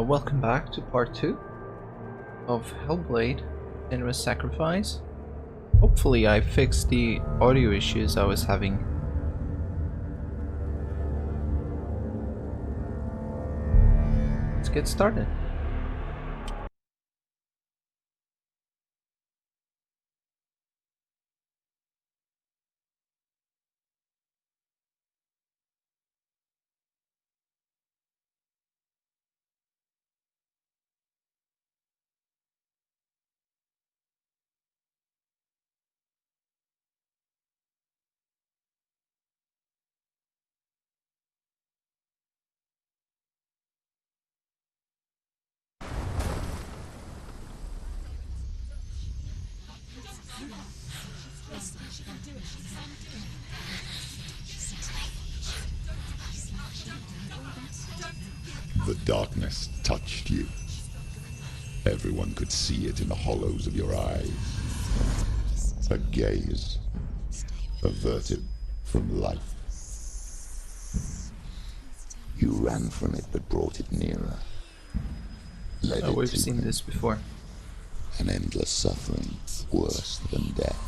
Welcome back to part 2 of Hellblade, Senua's Sacrifice. Hopefully I fixed the audio issues I was having. Let's get started. The darkness touched you. Everyone could see it in the hollows of your eyes. A gaze averted from life. You ran from it but brought it nearer. Led Oh, it we've to seen this before. an endless suffering worse than death.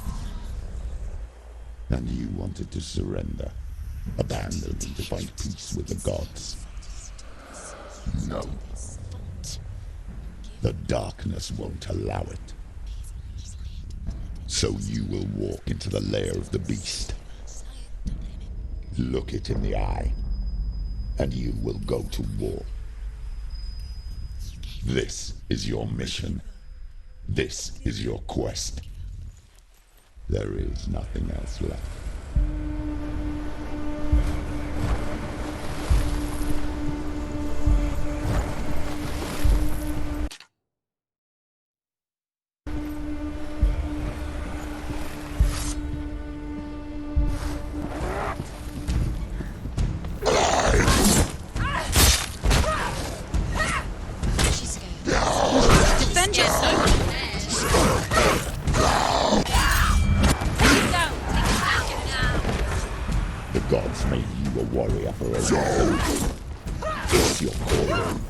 And you wanted to surrender, abandon and to find peace with the gods. No. The darkness won't allow it. So you will walk into the lair of the beast. Look it in the eye, and you will go to war. This is your mission. This is your quest. There is nothing else left. Defend yourself! The gods made you a warrior for a reason. It's your calling.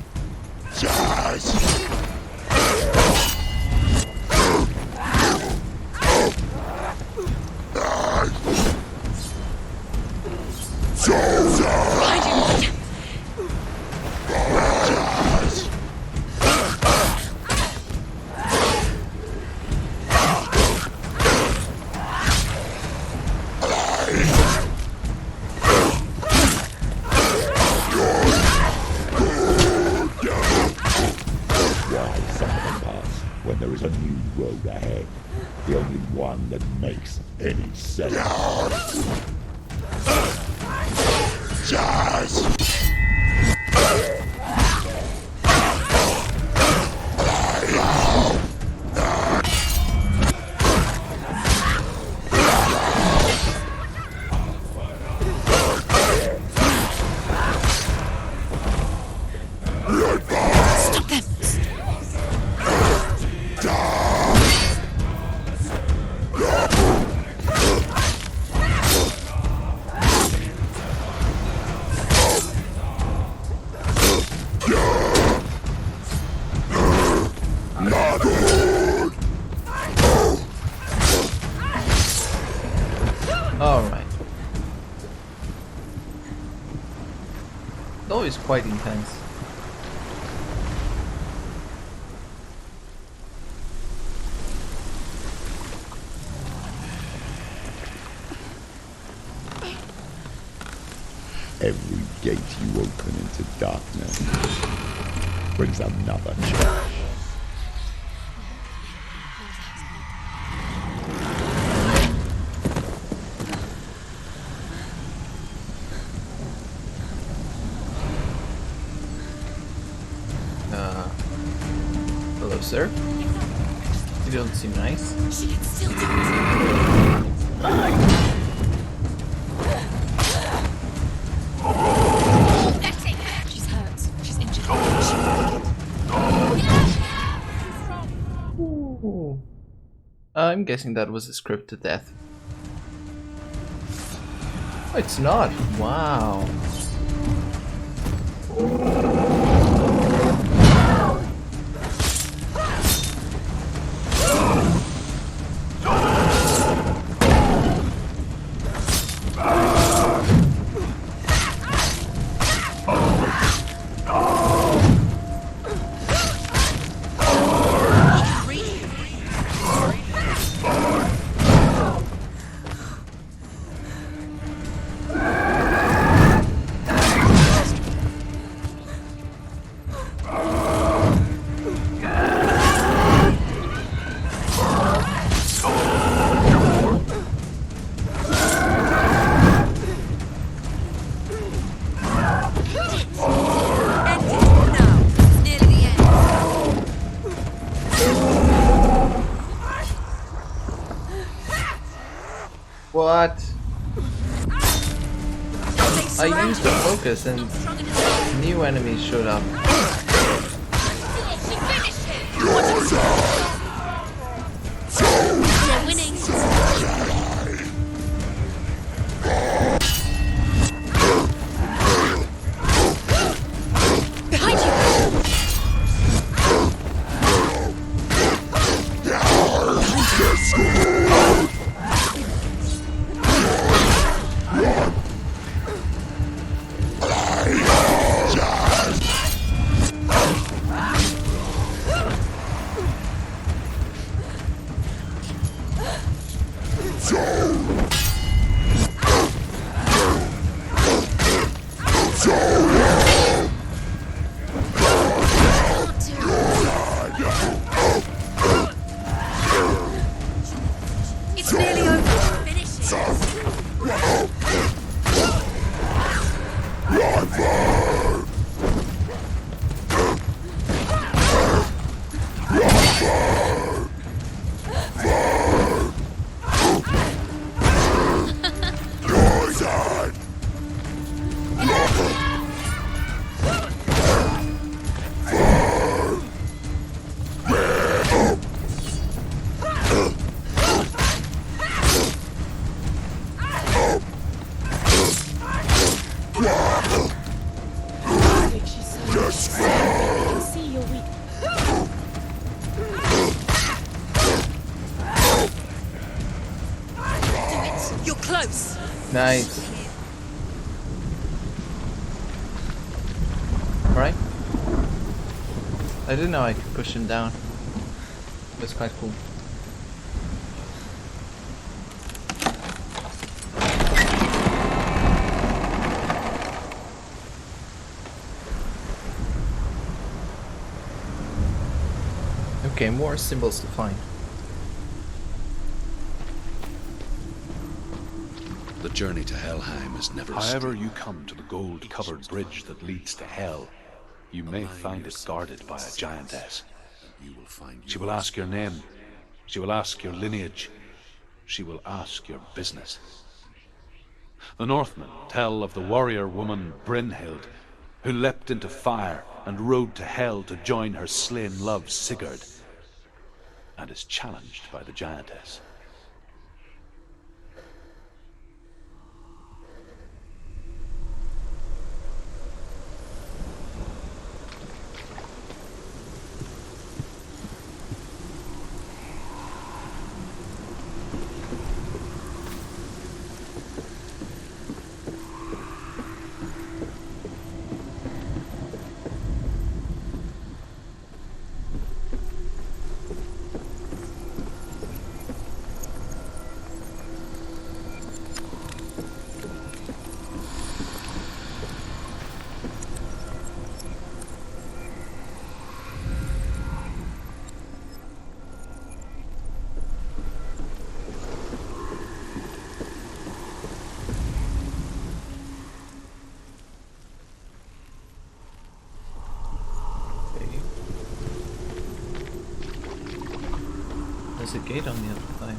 When there is a new road ahead, the only one that makes any sense. Stop them! Alright. It's always quite intense. Every gate you open into darkness brings another challenge. Hello, sir. You don't seem nice. She can still That's it! She's hurt. She's injured. Ooh. I'm guessing that was a script to death. Oh, it's not. Wow. What? I used the focus and new enemies showed up. We're winning. Behind you. It's nearly over. Finish it. You're close. Nice. Alright. I didn't know I could push him down. That's quite cool. Okay, more symbols to find. The journey to Helheim is never However you come to the gold-covered bridge that leads to Hell, you may find it guarded by a giantess. You will find She will ask your name. She will ask your lineage. She will ask your business. The Northmen tell of the warrior woman Brynhild, who leapt into fire and rode to Hell to join her slain love Sigurd, and is challenged by the giantess. There's a gate on the other side.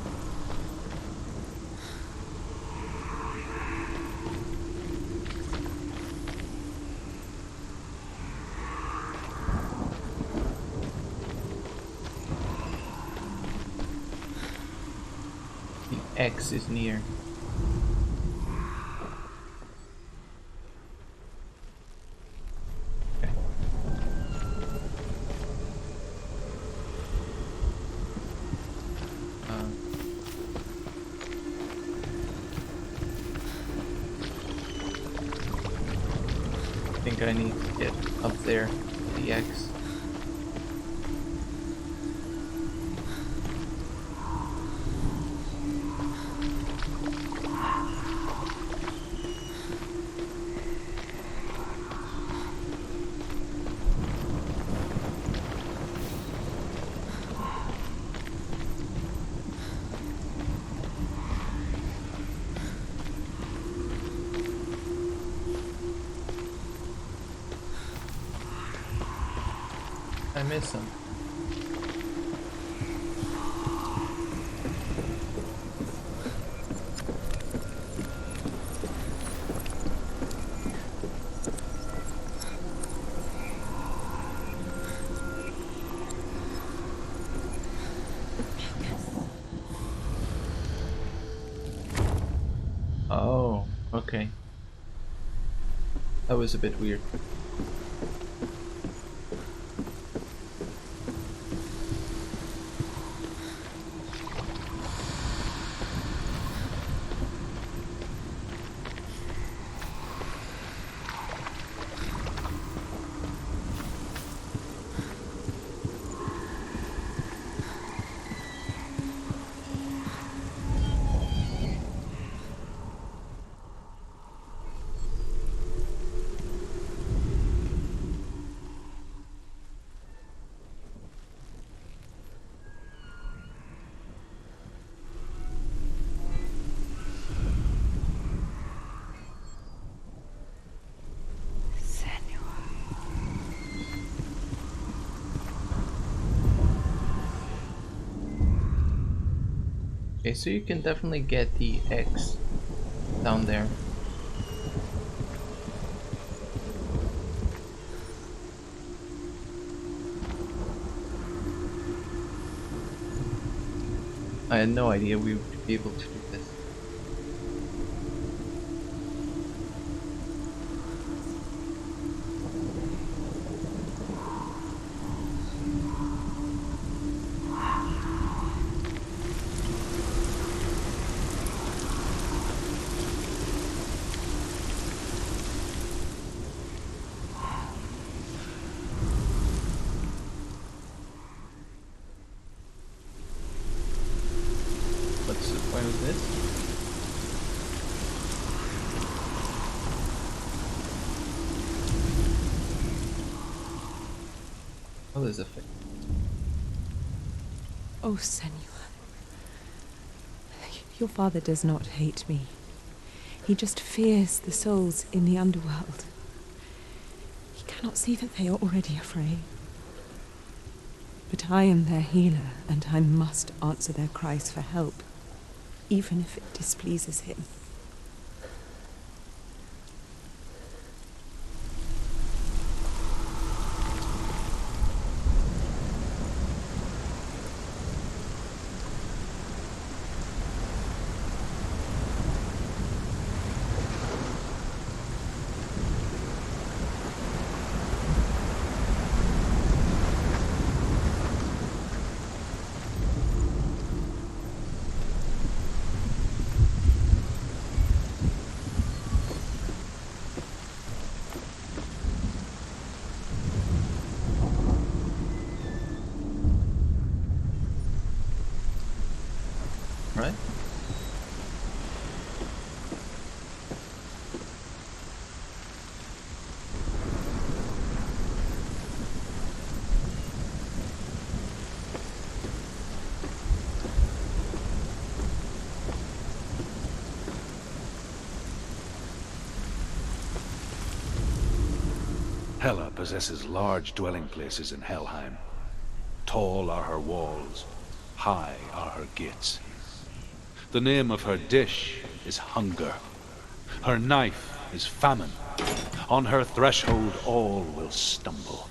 The X is near. I think I need to get up there, the X. I miss him. Okay. That was a bit weird. Okay, so you can definitely get the X down there. I had no idea we would be able to do this. What's the point of this? Oh, there's a thing. Oh, Senua. Your father does not hate me. He just fears the souls in the underworld. He cannot see that they are already afraid. But I am their healer, and I must answer their cries for help, even if it displeases him. Right? Hela possesses large dwelling places in Helheim. Tall are her walls, high are her gates. The name of her dish is hunger. Her knife is famine. On her threshold all will stumble.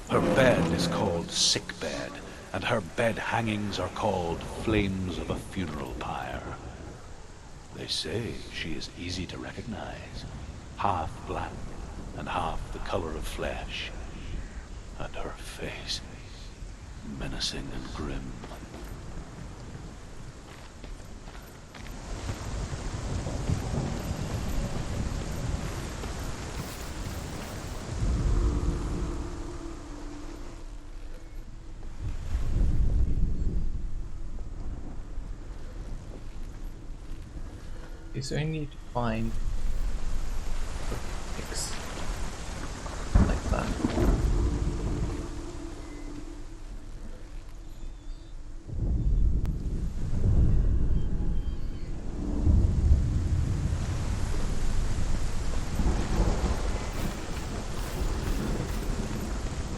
Her bed is called sick bed, and her bed hangings are called flames of a funeral pyre. They say she is easy to recognize, half black and half the color of flesh, and her face menacing and grim. Okay, so I need to find X like that.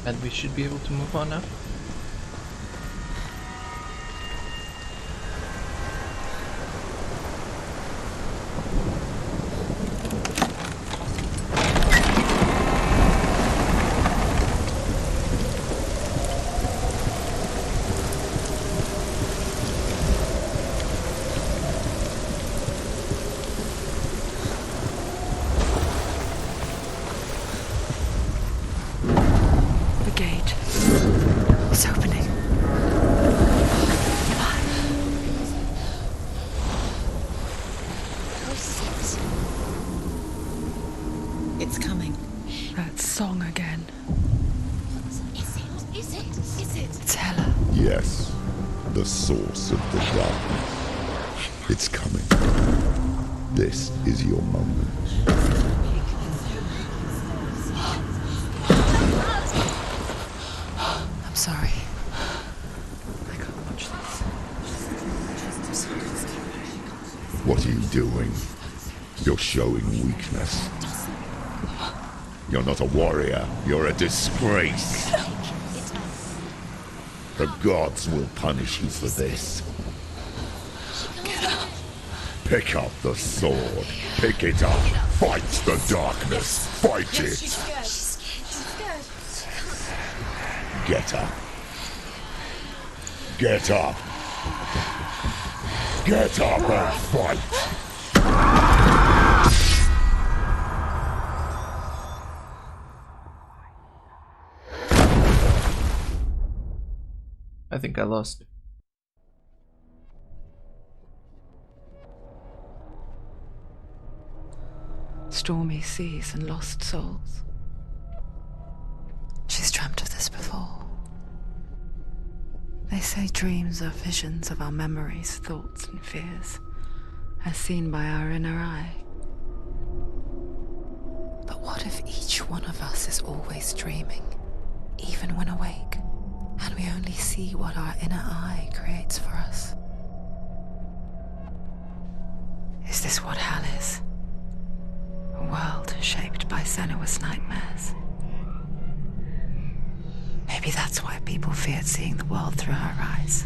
And we should be able to move on now. It's coming. That song again. Is it? Is it? Is it? It's Hela. Yes, the source of the darkness. It's coming. This is your moment. I'm sorry. I can't watch this. What are you doing? You're showing weakness. You're not a warrior. You're a disgrace. The gods will punish you for this. Pick up the sword. Pick it up. Fight the darkness. Fight it. She's scared. She's scared. Get up. Get up. Get up and fight. I think I lost. Stormy seas and lost souls. She's dreamt of this before. They say dreams are visions of our memories, thoughts, and fears, As seen by our inner eye. But what if each one of us is always dreaming, even when awake, and we only see what our inner eye creates for us? Is this what hell is? A world shaped by Senua's nightmares. Maybe that's why people feared seeing the world through her eyes.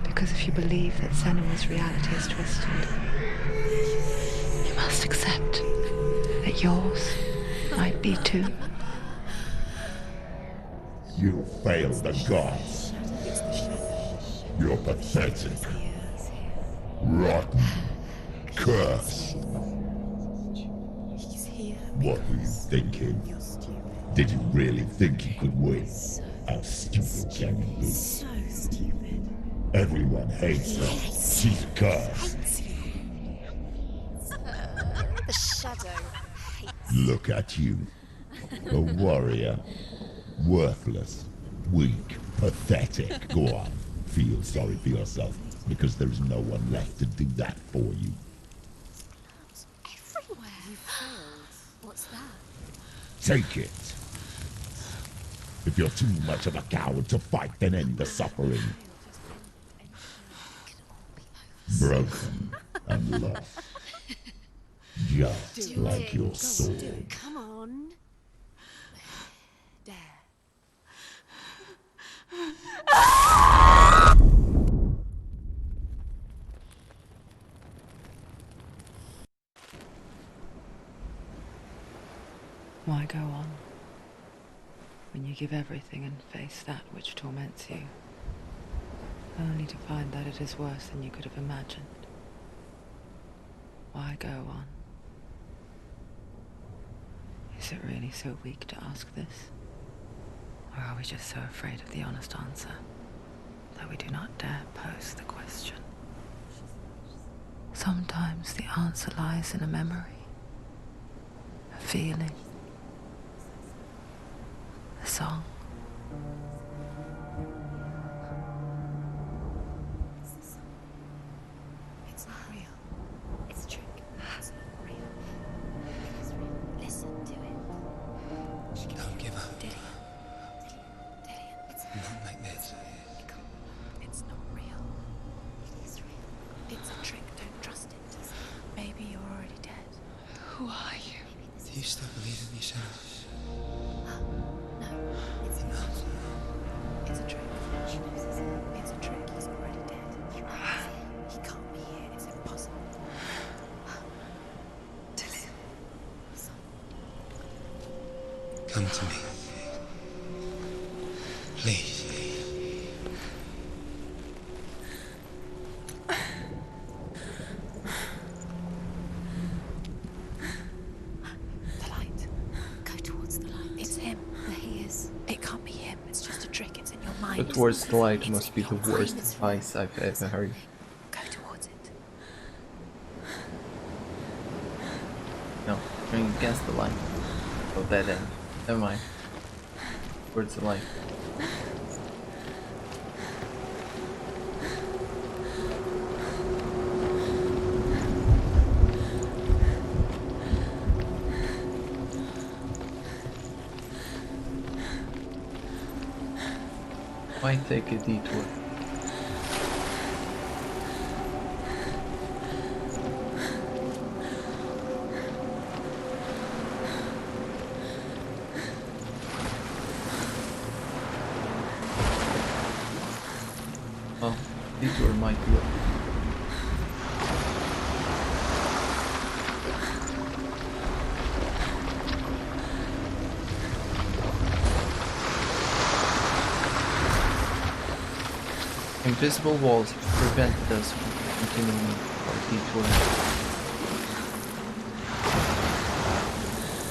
Because if you believe that Senua's reality is twisted, you must accept that yours might be too. You failed the gods. You're pathetic. Rotten. Cursed. What were you thinking? Did you really think you could win? How stupid can you be? So stupid. Everyone hates her. She's cursed. The shadow. Look at you. A warrior. Worthless. Weak. Pathetic. Go on. Feel sorry for yourself, because there is no one left to do that for you. Everywhere. You failed. What's that? Take it. If you're too much of a coward to fight, then end the suffering. Broken and lost. Just like your sword. Come on. There. Why go on when you give everything and face that which torments you, only to find that it is worse than you could have imagined? Why go on? Is it really so weak to ask this? Or are we just so afraid of the honest answer that we do not dare pose the question? Sometimes the answer lies in a memory, a feeling, a song. It's not real. It's a trick. It's not real. It's real. Listen to it. Don't give up. Dillian. It's Not like this. It's not real. It is real. It's a trick. Don't trust it. Maybe you're already dead. Who are you? Do you still believe in yourself? No, it's not. It's a trick. It's a trick. He's already dead. He can't be here. It's impossible. Dillian. Come to me. Please. The light. Go towards the light. It's him. There he is. It can't be him. It's just a trick. It's in your mind. But towards the light must in be the your mind. worst It's advice I've ever heard. Go towards it. No. Going against the light. Oh, dead end. Never mind. Towards the light. Might take a detour. Well, detour might be up. Invisible walls prevented us from continuing our detour.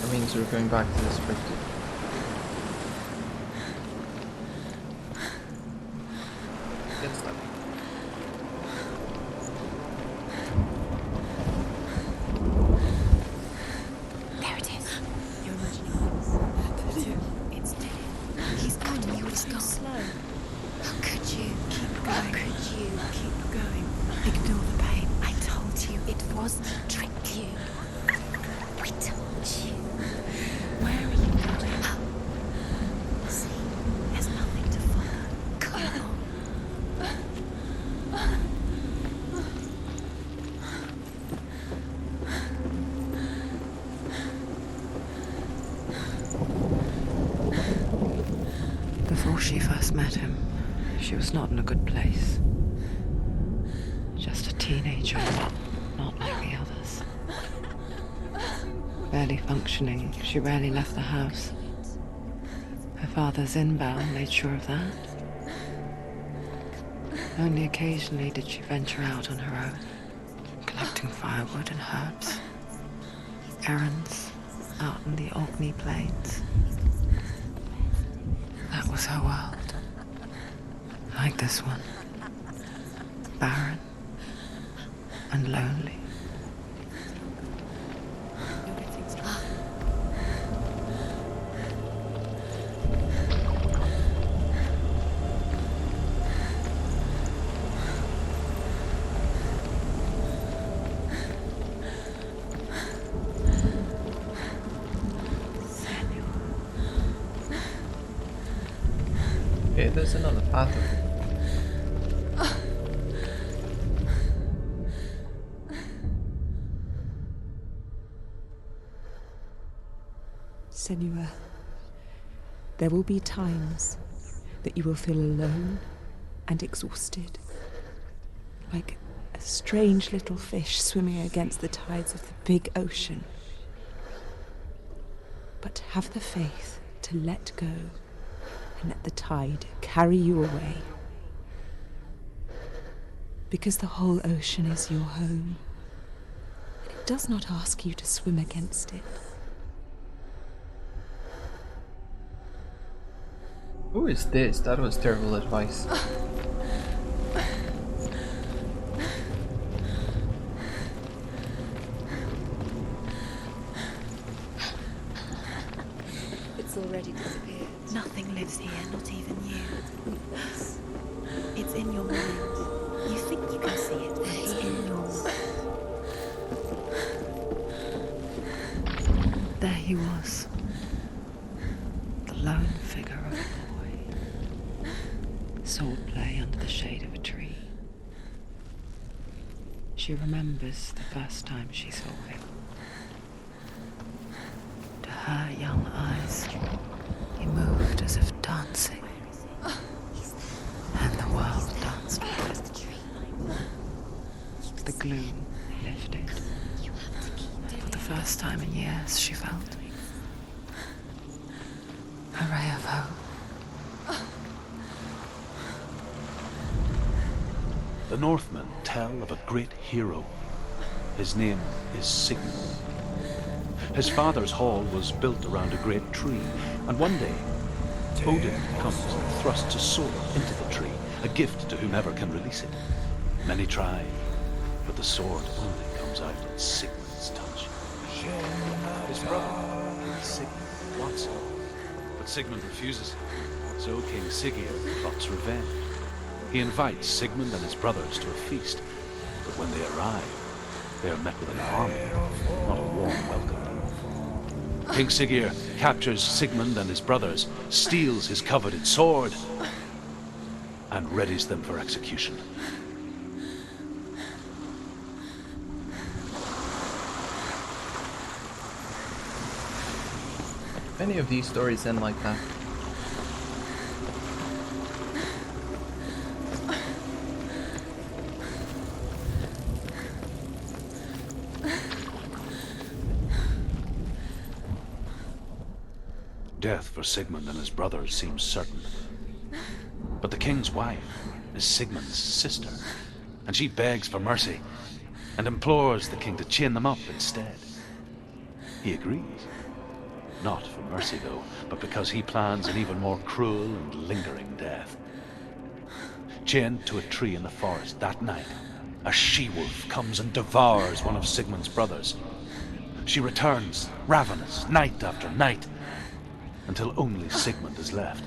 That means we're going back to the scripted. Get stuck. There it is. You're imagining things. It's dead. He's gone. You was gone. Slow. How could you? Keep going. How could you? Keep going. Ignore the pain. I told you it wasn't a trick. You. I told you. Where are you going? See, there's nothing to follow. Come on. Before she first met him, she was not in a good place. Just a teenager, not like the others. Barely functioning, she rarely left the house. Her father's inbound made sure of that. Only occasionally did she venture out on her own, collecting firewood and herbs. Errands out in the Orkney Plains. That was her world. Like this one. Barren and lonely. Okay, there's another path. Senua, there will be times that you will feel alone and exhausted, like a strange little fish swimming against the tides of the big ocean. But have the faith to let go and let the tide carry you away. Because the whole ocean is your home, and it does not ask you to swim against it. Who is this? That was terrible advice. It's already disappeared. Nothing lives here, not even you. It's in your mind. You think you can see it, but it's in yours. There he was. The lone figure of a boy. Swordplay under the shade of a tree. She remembers the first time she saw him. To her young eyes, he moved as if dancing. And the world danced with him. The gloom lifted. For the first time in years, she felt a ray of hope. The Northmen tell of a great hero. His name is Sigmund. His father's hall was built around a great tree, and one day Odin comes and thrusts a sword into the tree, a gift to whomever can release it. Many try, but the sword only comes out on Sigmund's touch. His brother, Sigmund, wants him. But Sigmund refuses. So King Siggeir plots revenge. He invites Sigmund and his brothers to a feast. But when they arrive, they are met with an army, not a warm welcome. King Siggeir captures Sigmund and his brothers, steals his coveted sword, and readies them for execution. Many of these stories end like that. Death for Sigmund and his brothers seems certain. But the king's wife is Sigmund's sister, and she begs for mercy and implores the king to chain them up instead. He agrees. Not for mercy, though, but because he plans an even more cruel and lingering death. Chained to a tree in the forest that night, a she-wolf comes and devours one of Sigmund's brothers. She returns, ravenous, night after night, until only Sigmund is left.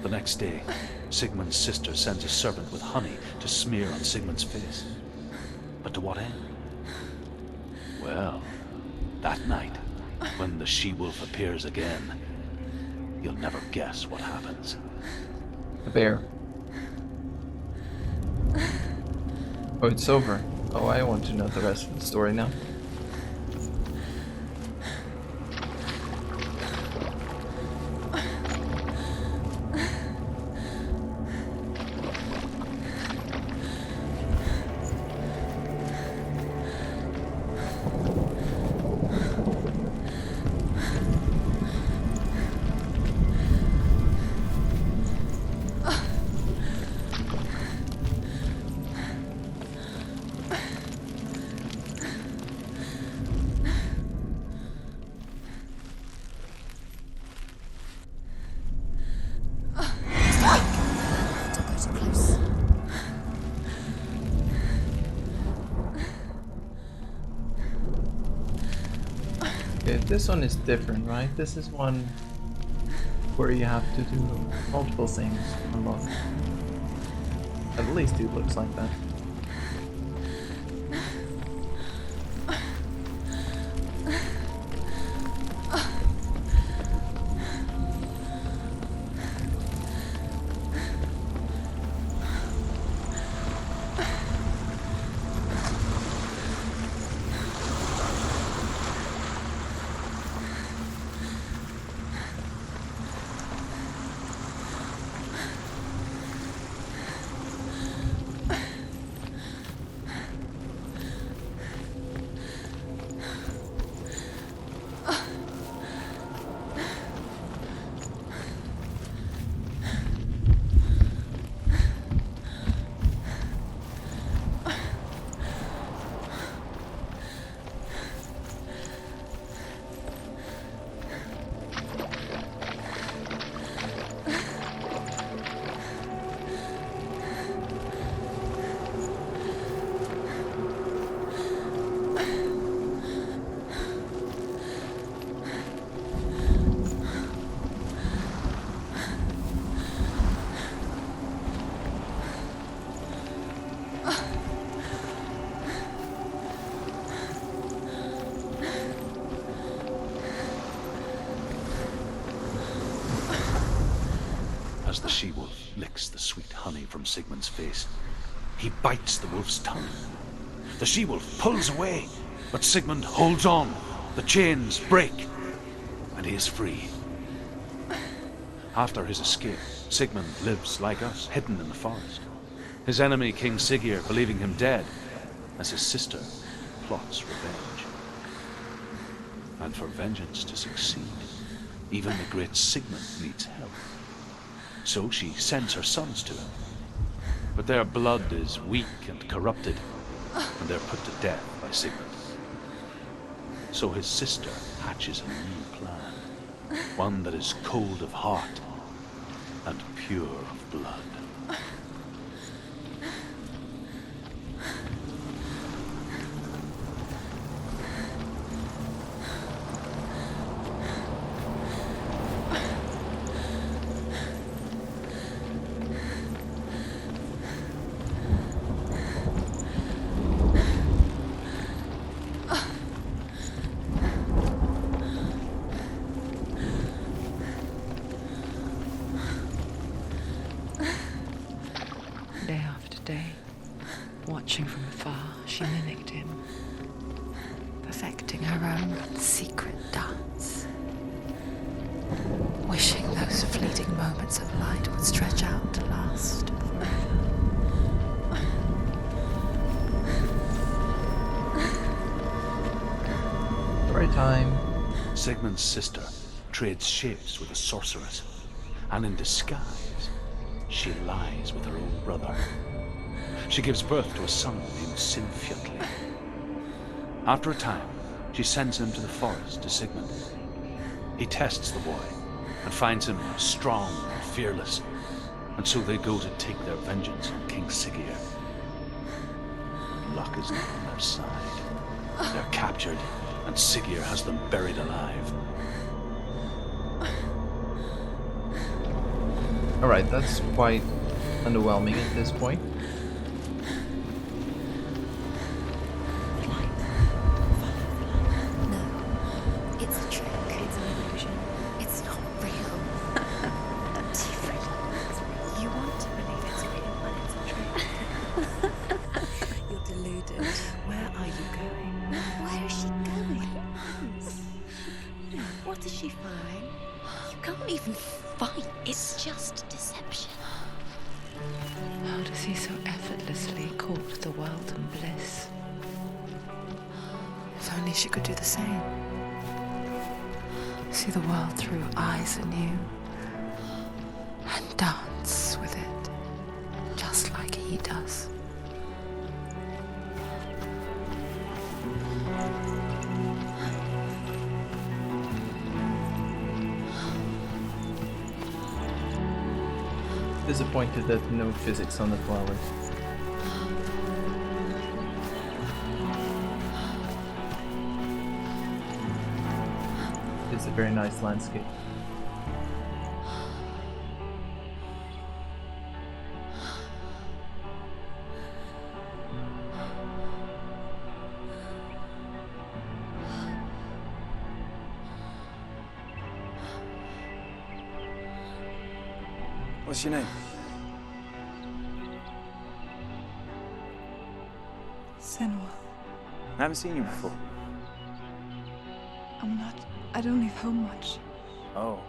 The next day, Sigmund's sister sends a servant with honey to smear on Sigmund's face. But to what end? Well, that night, when the she-wolf appears again, you'll never guess what happens. The bear. Oh, it's over. Oh, I want to know the rest of the story now. This one is different, right? This is one where you have to do multiple things to unlock. At least it looks like that. As the she-wolf licks the sweet honey from Sigmund's face, he bites the wolf's tongue. The she-wolf pulls away, but Sigmund holds on. The chains break, and he is free. After his escape, Sigmund lives like us, hidden in the forest. His enemy, King Siggeir, believing him dead, as his sister plots revenge. And for vengeance to succeed, even the great Sigmund needs help. So she sends her sons to him. But their blood is weak and corrupted, and they're put to death by Sigmund. So his sister hatches a new plan, one that is cold of heart and pure of blood. day, watching from afar, she mimicked him, perfecting her own secret dance, wishing those fleeting moments of light would stretch out to last forever. Story time. Sigmund's sister trades shapes with a sorceress, and in disguise, she lies with her own brother. She gives birth to a son named Sinfjotli. After a time, she sends him to the forest to Sigmund. He tests the boy and finds him strong and fearless, and so they go to take their vengeance on King Siggeir. But luck is not on their side. They're captured, and Siggeir has them buried alive. Alright, that's quite underwhelming at this point. No, it's a trick. It's an illusion. It's not real. You want to believe it's real, but it's a trick. You're deluded. Where are you going? Where is she going? What does she find? You can't even fight. It's just deception. How does he so effortlessly court the world and bliss? If only she could do the same. See the world through eyes anew and dance with it, just like he does. Disappointed that no physics on the flowers. It's a very nice landscape. What's your name? Senua. I haven't seen you before. I don't leave home much. Oh,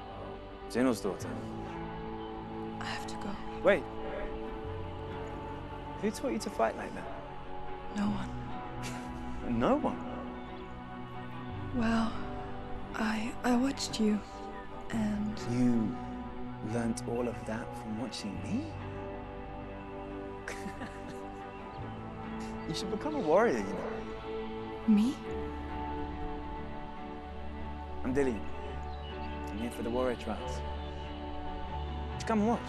Zenua's daughter. I have to go. Wait. Who taught you to fight like that? No one. No one? Well, I watched you, and You learnt all of that from watching me? You should become a warrior, you know. me? I'm Dillian. I'm here for the warrior trials. Just come and watch.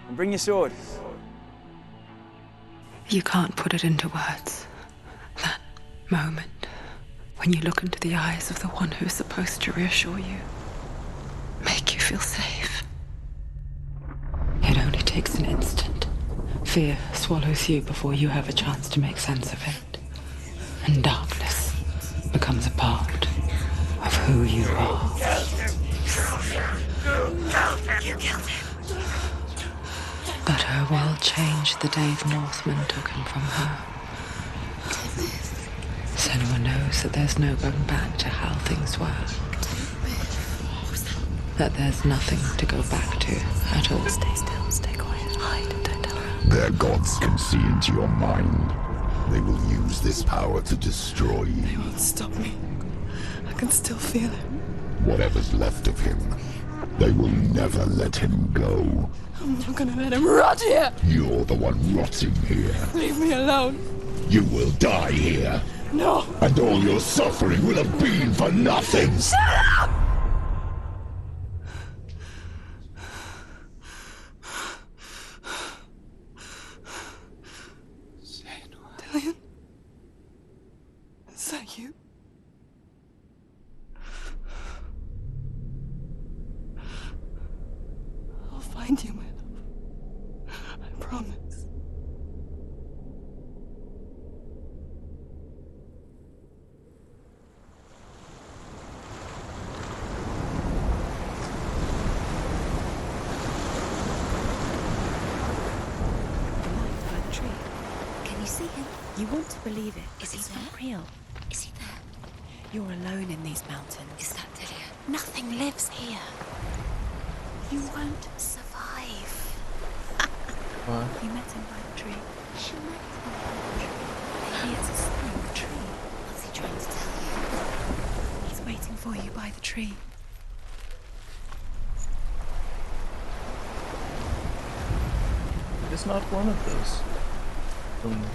And bring your sword. You can't put it into words. That moment when you look into the eyes of the one who's supposed to reassure you, make you feel safe. It only takes an instant. Fear swallows you before you have a chance to make sense of it. And darkness becomes a part of who you are. You killed him. But her world changed the day the Northmen took him from her. Senua knows that there's no going back to how things were. That there's nothing to go back to at all. Stay still, stay quiet, hide, don't tell her. Their gods can see into your mind. They will use this power to destroy They you. won't stop me. I can still feel him. Whatever's left of him, they will never let him go. I'm not gonna let him rot here. You're the one rotting here. Leave me alone. You will die here. No. And all your suffering will have been for nothing. Shut up! Dillian? Is that you? I'll find you, my love. I promise. see him? You want to believe it. Is he not real? Is he there? You're alone in these mountains. Is that Delia? Nothing lives here. You won't survive. What? You met him by the tree. She met him by the tree. Maybe it's a sign of the tree. What's he trying to tell you? He's waiting for you by the tree. It's not one of those rooms.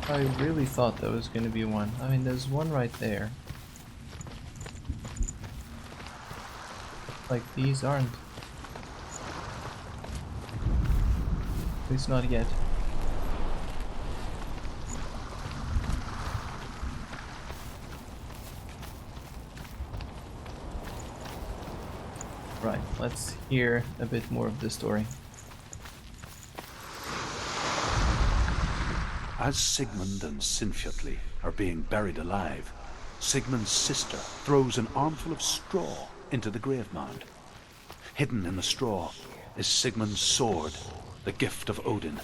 I really thought that was going to be one. I mean, there's one right there. Like, these aren't. At least not yet. Right, let's hear a bit more of the story. As Sigmund and Sinfjotli are being buried alive, Sigmund's sister throws an armful of straw into the grave mound. Hidden in the straw is Sigmund's sword, the gift of Odin.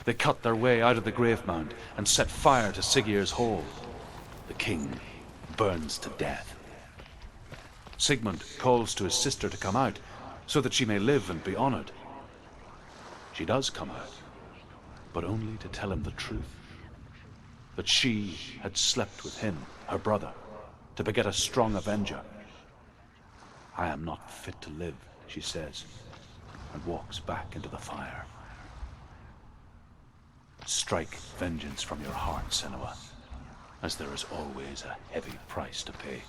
They cut their way out of the grave mound and set fire to Siggeir's hall. The king burns to death. Sigmund calls to his sister to come out so that she may live and be honored. She does come out, but only to tell him the truth. That she had slept with him, her brother, to beget a strong avenger. I am not fit to live, she says, and walks back into the fire. Strike vengeance from your heart, Senua, as there is always a heavy price to pay.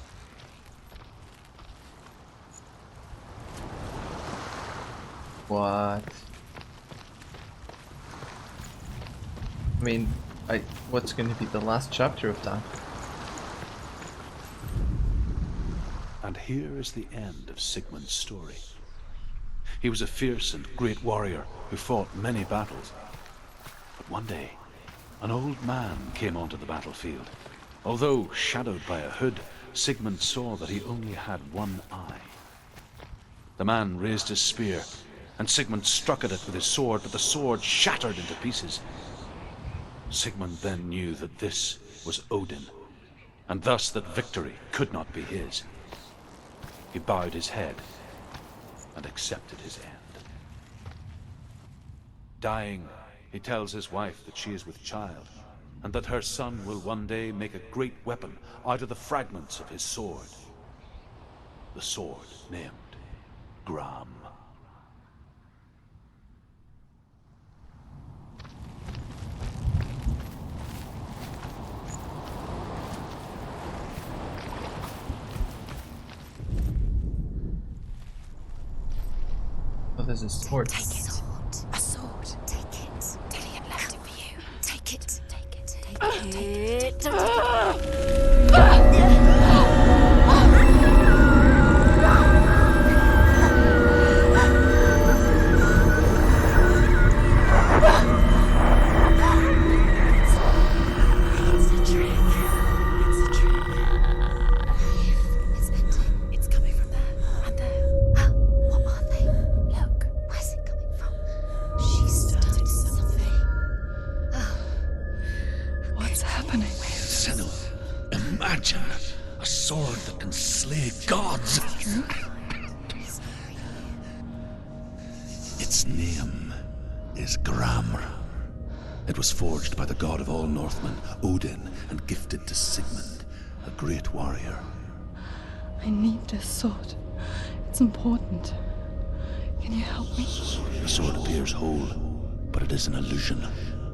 What? I mean, what's going to be the last chapter of that? And here is the end of Sigmund's story. He was a fierce and great warrior who fought many battles. But one day, an old man came onto the battlefield. Although shadowed by a hood, Sigmund saw that he only had one eye. The man raised his spear, and Sigmund struck at it with his sword, but the sword shattered into pieces. Sigmund then knew that this was Odin, and thus that victory could not be his. He bowed his head and accepted his end. Dying, he tells his wife that she is with child, and that her son will one day make a great weapon out of the fragments of his sword. The sword named Gram. Oh, there's a sword. Take it. A sword. Take it. Delia left it for you. Take it. Take it. Take it. Don't take it. It's a trick. It's a trick. It's empty. It's coming from there and there. What are they? Look, where's it coming from? She started something. What's happening? Senua, imagine a sword that can slay gods. Its name is Gram. It was forged by the god of all Northmen, Odin, and gifted to Sigmund, a great warrior. I need this sword. It's important. Can you help me? The sword appears whole, but it is an illusion.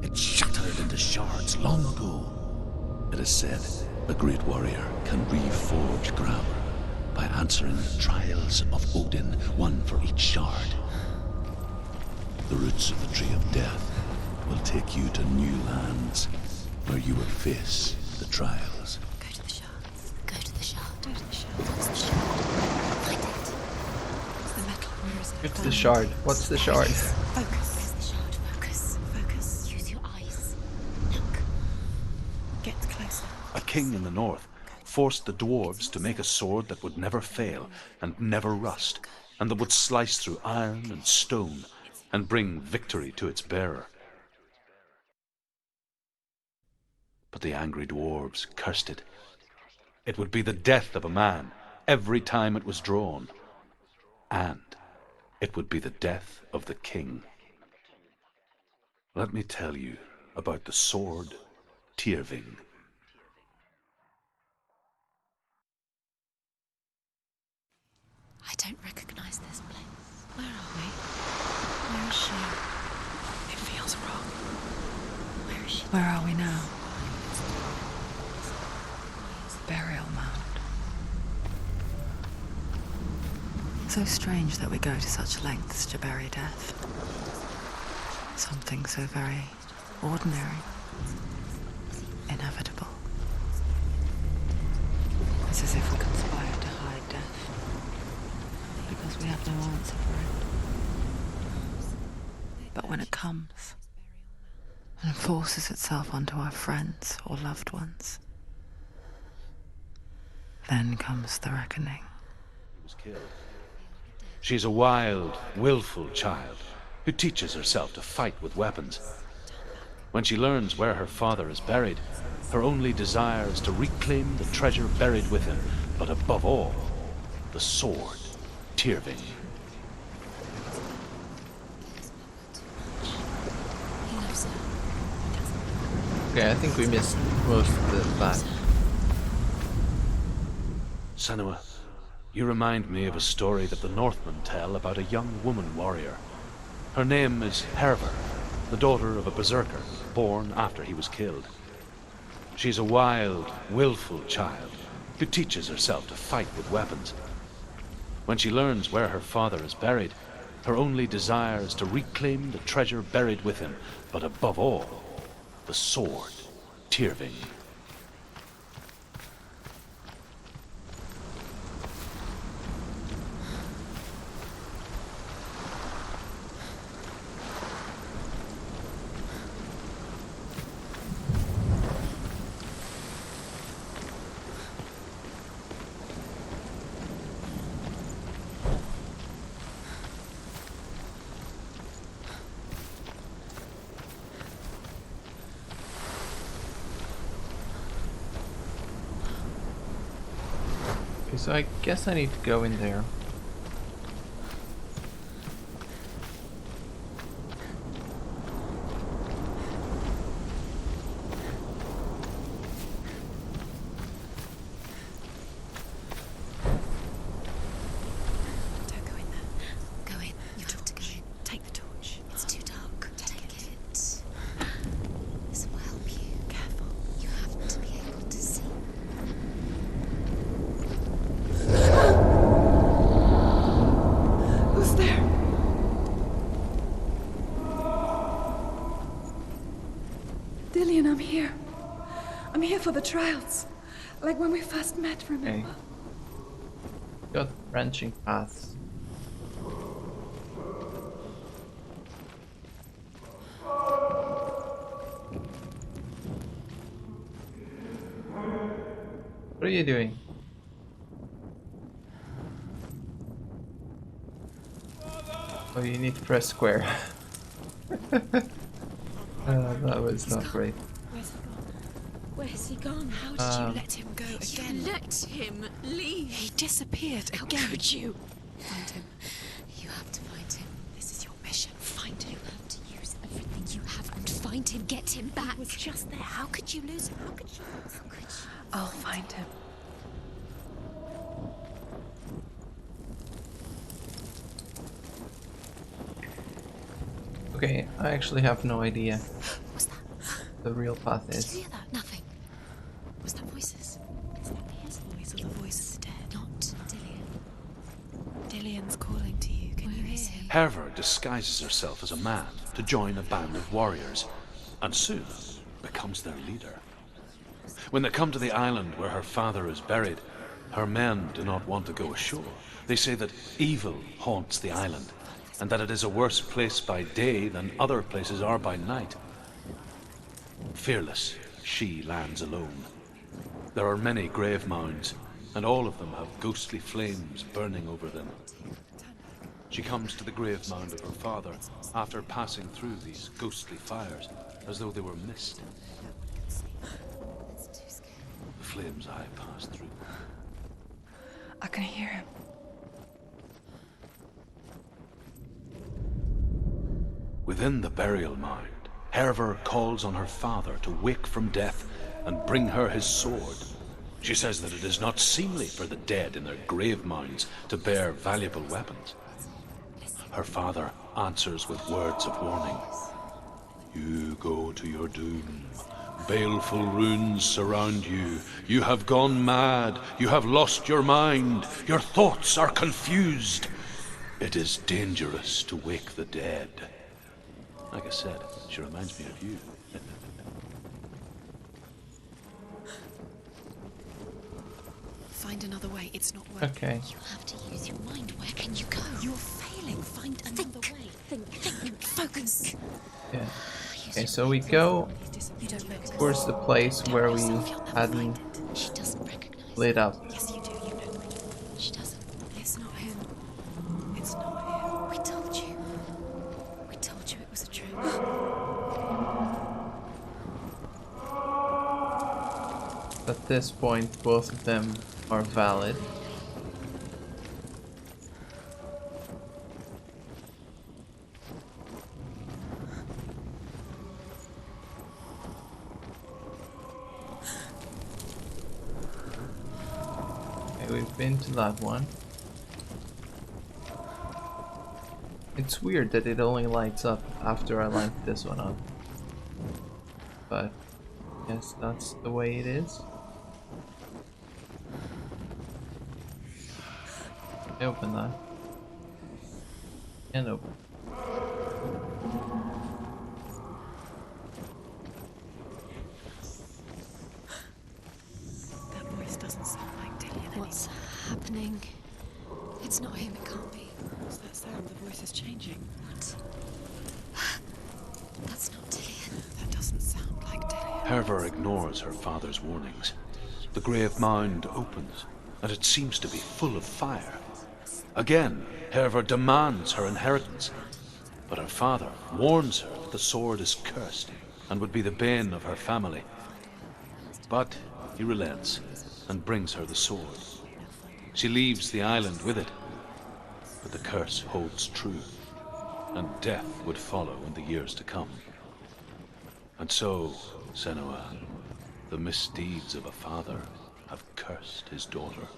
It shattered into shards long ago. It is said a great warrior can reforge Gram by answering the trials of Odin, one for each shard. The roots of the Tree of Death will take you to new lands where you will face the trials. Go to the shards. Go to the shard. Go to the shard. What's the shard? Find it. It's the metal. Where is it? It's the shard. What's the shard? Focus. Where's the shard? Focus. Focus. Use your eyes. Look. Get closer. A king in the north forced the dwarves to make a sword that would never fail and never rust, and that would slice through iron and stone and bring victory to its bearer. But the angry dwarves cursed it. It would be the death of a man every time it was drawn, and it would be the death of the king. Let me tell you about the sword Tyrving. I don't recognize this place. Where are we? Where is she? It feels wrong. Where is she? Where are we now? Burial mound. So strange that we go to such lengths to bury death. Something so very ordinary, inevitable. It's as if we conspire to hide death, because we have no answer for it. But when it comes and forces itself onto our friends or loved ones, then comes the reckoning. He was killed. She's a wild, willful child who teaches herself to fight with weapons. When she learns where her father is buried, her only desire is to reclaim the treasure buried with him, but above all, the sword, Tyrving. He loves her. Okay, I think we missed most of the fact. Senua, you remind me of a story that the Northmen tell about a young woman warrior. Her name is Herver, the daughter of a berserker, born after he was killed. She's a wild, willful child who teaches herself to fight with weapons. When she learns where her father is buried, her only desire is to reclaim the treasure buried with him, but above all, the sword, Tyrving. Okay, so I guess I need to go in there. Don't go in there. Go in. You have to go in. Take the torch. It's too dark. Take it. This will help you. Careful. You have to be able to see. Who's there? Dillian, I'm here. I'm here for the trials. Like when we first met, Okay. remember? Got branching paths. What are you doing? Oh, you need to press square. That was not great. Where's he gone? Where's he gone? How did you let him go again? You let him leave. He disappeared again. How could you? Find him. You have to find him. This is your mission. Find him. You have to use everything you have and find him. Get him back. He was just there. How could you lose him? How could you? How could you? I'll find him. Okay, I actually have no idea What's that? the real path Did is. you hear that? Nothing. Was that voices? Is that his voice or the voice of the dead? Not Dillian. Dillian's calling to you. Can you hear him? Herver disguises herself as a man to join a band of warriors, and soon becomes their leader. When they come to the island where her father is buried, her men do not want to go ashore. They say that evil haunts the island, and that it is a worse place by day than other places are by night. Fearless, she lands alone, There are many grave mounds, and all of them have ghostly flames burning over them. She comes to the grave mound of her father after passing through these ghostly fires, as though they were mist. The flames I passed through. I can hear him. Within the burial mound, Hervor calls on her father to wake from death and bring her his sword. She says that it is not seemly for the dead in their grave mounds to bear valuable weapons. Her father answers with words of warning. You go to your doom. Baleful runes surround you. You have gone mad. You have lost your mind. Your thoughts are confused. It is dangerous to wake the dead. Like I said, she reminds me of you. Find another way. It's not working. Okay. You have to use your mind. Where can you go? You're failing. Find another way. Think. Focus. Yeah. Okay, so we go You don't know. towards the place Tell where we yourself you'll never hadn't find it. She doesn't recognize. lit up. Yes, you do. You know. She doesn't. It's not him. It's not him. We told you. We told you it was a trick. At this point, both of them are valid. Okay, we've been to that one. It's weird that it only lights up after I light this one up. But yes, that's the way it is. I open that. And open. That voice doesn't sound like Dillian. What's happening? It's not him. It can't be. What's that sound? The voice is changing. What? That's not Dillian. That doesn't sound like Dillian. Hervor ignores her father's warnings. The grave mound opens, and it seems to be full of fire. Again, Hervor demands her inheritance, but her father warns her that the sword is cursed and would be the bane of her family. But he relents and brings her the sword. She leaves the island with it, but the curse holds true, and death would follow in the years to come. And so, Senua, the misdeeds of a father have cursed his daughter.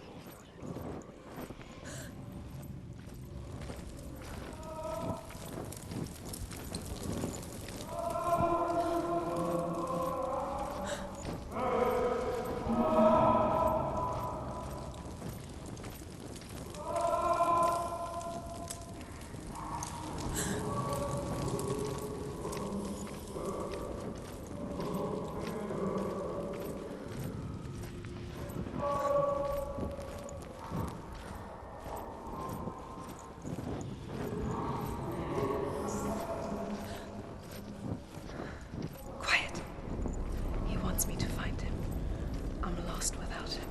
Quiet. He wants me to find him. I'm lost without him.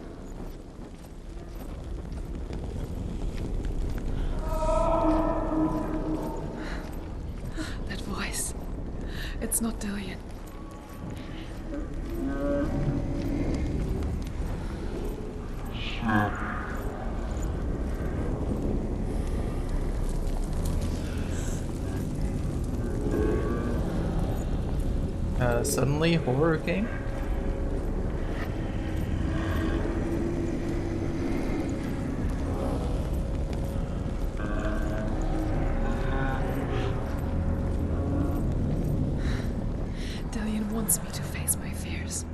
That voice. It's not Dillian. Suddenly, horror game? Dillian wants me to face my fears.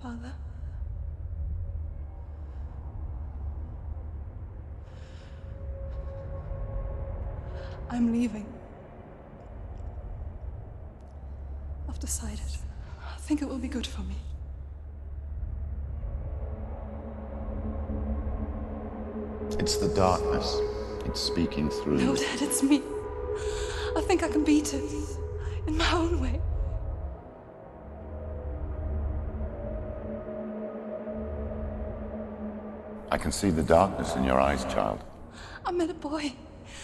Father? I'm leaving. I've decided. I think it will be good for me. It's the darkness. It's speaking through No, you. Dad, it's me. I think I can beat it. In my own way. I can see the darkness in your eyes, child. I met a boy.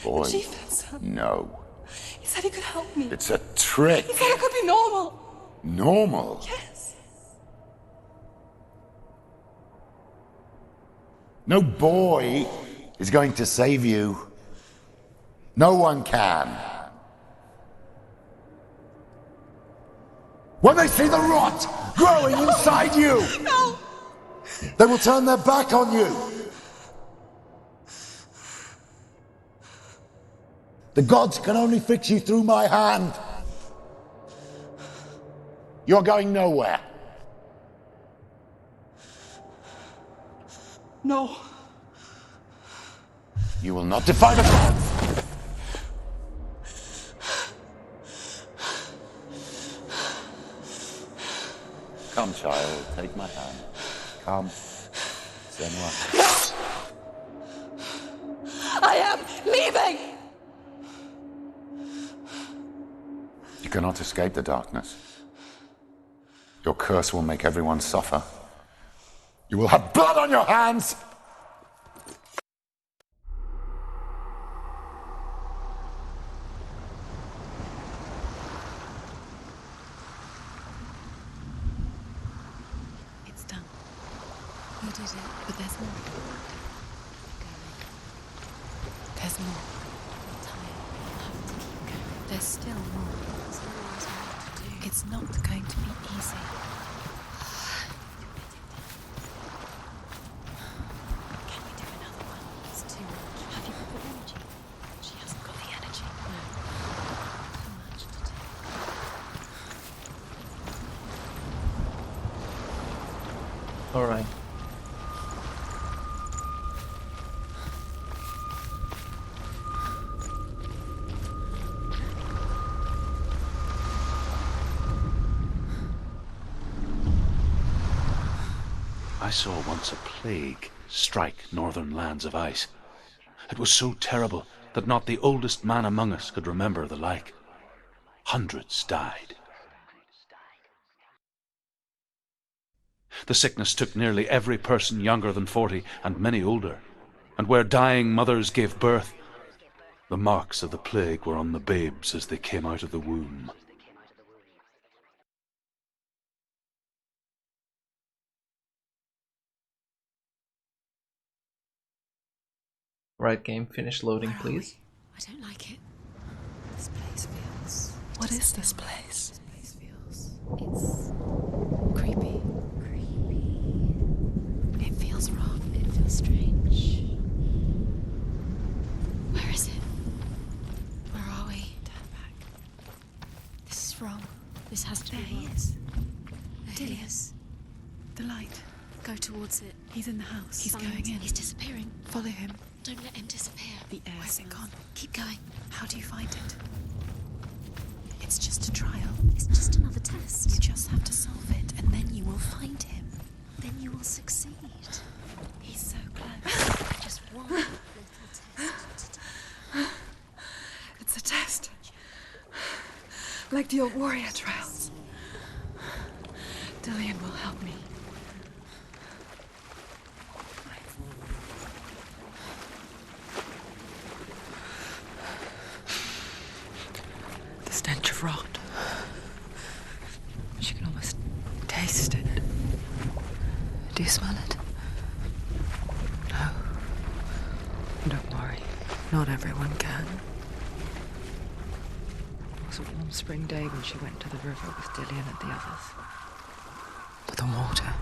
Boy. The chief answered. No. He said he could help me. It's a trick. He said I could be normal. Normal? Yes. No boy is going to save you. No one can. When they see the rot growing inside you, No! they will turn their back on you. The gods can only fix you through my hand. You're going nowhere. No. You will not defy the gods. Come, child, take my hand. Come. Senua. No! I am leaving! You cannot escape the darkness. Your curse will make everyone suffer. You will have blood on your hands! It's done. You did it, but there's more. There's more. I'm tired. I have to keep going. There's still more. There's always more to do. It's not going to be easy. Can we do another one? It's too much. Have you got the energy? She hasn't got the energy. No. Too much to do. All right. I saw once a plague strike northern lands of ice. It was so terrible that not the oldest man among us could remember the like. Hundreds died. The sickness took nearly every person younger than 40 and many older. And where dying mothers gave birth, the marks of the plague were on the babes as they came out of the womb. Right, game, finish loading, Where are please. we? I don't like it. This place feels... What is this place? This place feels... It's... creepy. It feels wrong. It feels strange. Where is it? Where are we? Turn back. This is wrong. This has to be wrong. He is. There he is. The light. Go towards it. He's in the house. He's Find- going in. He's disappearing. Follow him. Don't let him disappear. The air Where's it smells. gone? Keep going. How do you find it? It's just a trial. It's just another test. You just have to solve it, and then you will find him. Then you will succeed. He's so close. Just one little test to do. It's a test. Like the old warrior trials. Dillian will help me. The stench of rot. She can almost taste it. Do you smell it? No. Don't worry. Not everyone can. It was a warm spring day when she went to the river with Dillian and the others. But the water...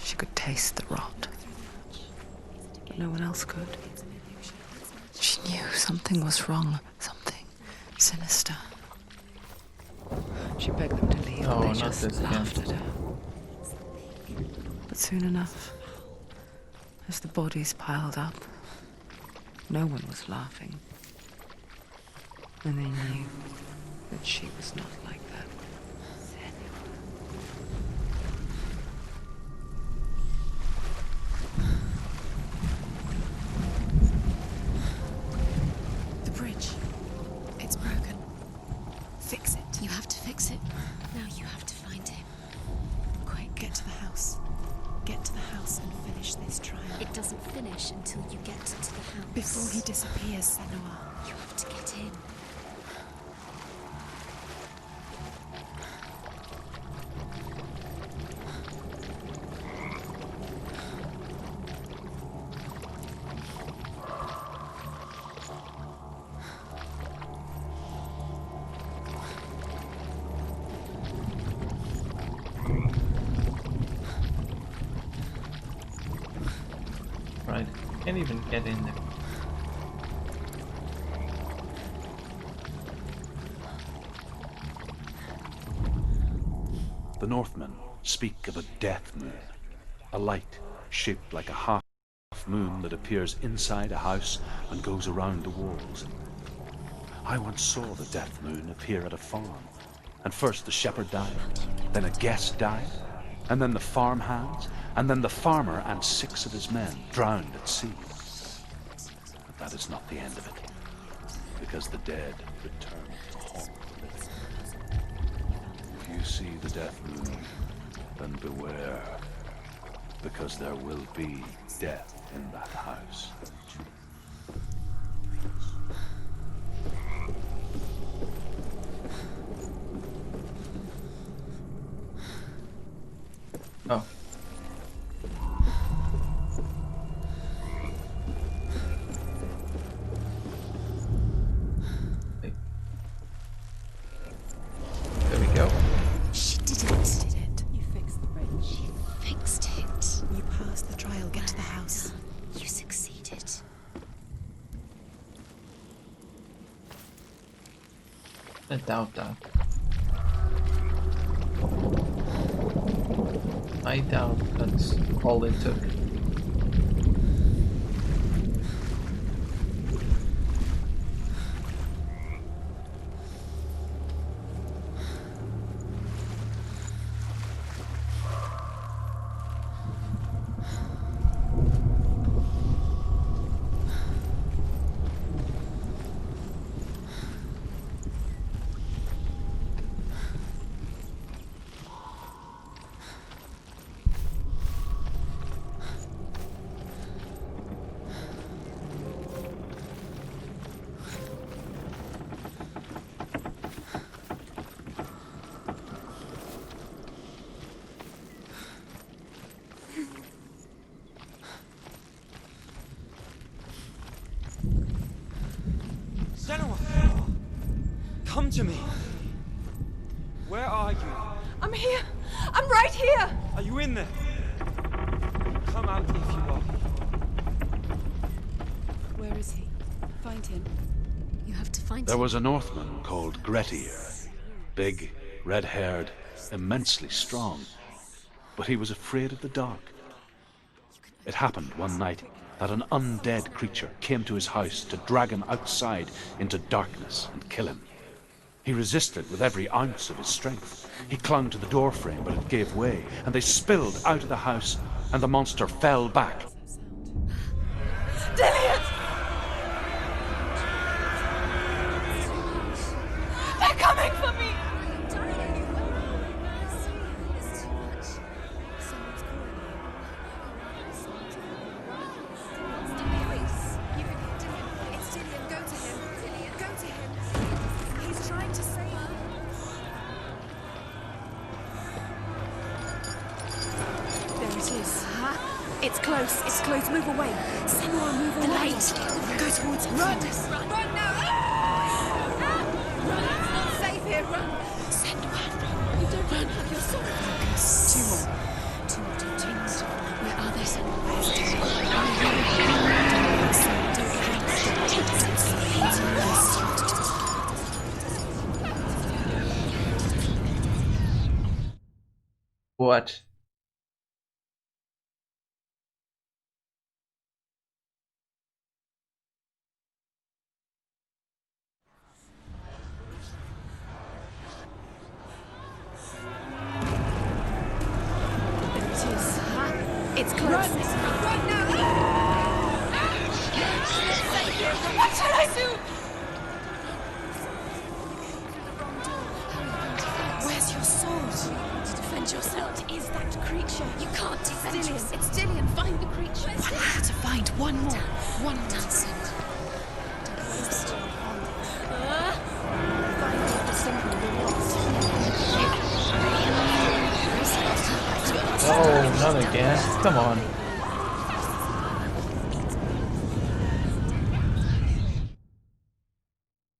She could taste the rot. But no one else could. She knew something was wrong. Something sinister. She begged them to leave, Oh, and not they just this again. laughed at her. But soon enough, as the bodies piled up, No one was laughing. And they knew that she was not like that. The bridge. It's broken. Fix it. You have to fix it. Now you have to find him. Quick, get to the house. Get to the house and finish this trial. It doesn't finish until you get to the house. Before he disappears, Senua. You have to get in. Right, can't even get in there. The Northmen speak of a death moon, a light shaped like a half moon that appears inside a house and goes around the walls. I once saw the death moon appear at a farm, and first the shepherd died, then a guest died, and then the farm hands, and then the farmer and 6 of his men drowned at sea. But that is not the end of it, because the dead return to haunt the living. If you see the death moon, then beware, because there will be death in that house. Oh. Hey. There we go. She did it. You fixed the bridge. She fixed it. You passed the trial. Get to the house. You succeeded. I doubt that. I doubt that's all it took. Senua! Come to me! Where are you? I'm here! I'm right here! Are you in there? Come out if you are. Where is he? Find him. You have to find There him. was a Northman called Grettir, big, red-haired, immensely strong, but he was afraid of the dark. It happened one night that an undead creature came to his house to drag him outside into darkness and kill him. He resisted with every ounce of his strength. He clung to the doorframe, but it gave way, and they spilled out of the house, and the monster fell back. Dillion! They're coming for me! It's Dillion. Go to him. Dillion, go to him. He's trying to save you. There it is. It's close. It's close. Move away. Senua, move away. The light. Go towards it. Run! Run now! Run! It's not safe here. Run! Senua, run. You don't run. You're so focused. Two more. Two more. Two more. Where are they, What? Run! Run now! What shall I do? Where's your sword? To defend yourself. What is that creature? You can't defend yourself. It's Dillian. Find the creature. I have to find one more. One more. Find the symbol you lost. Oh, not again. Come on.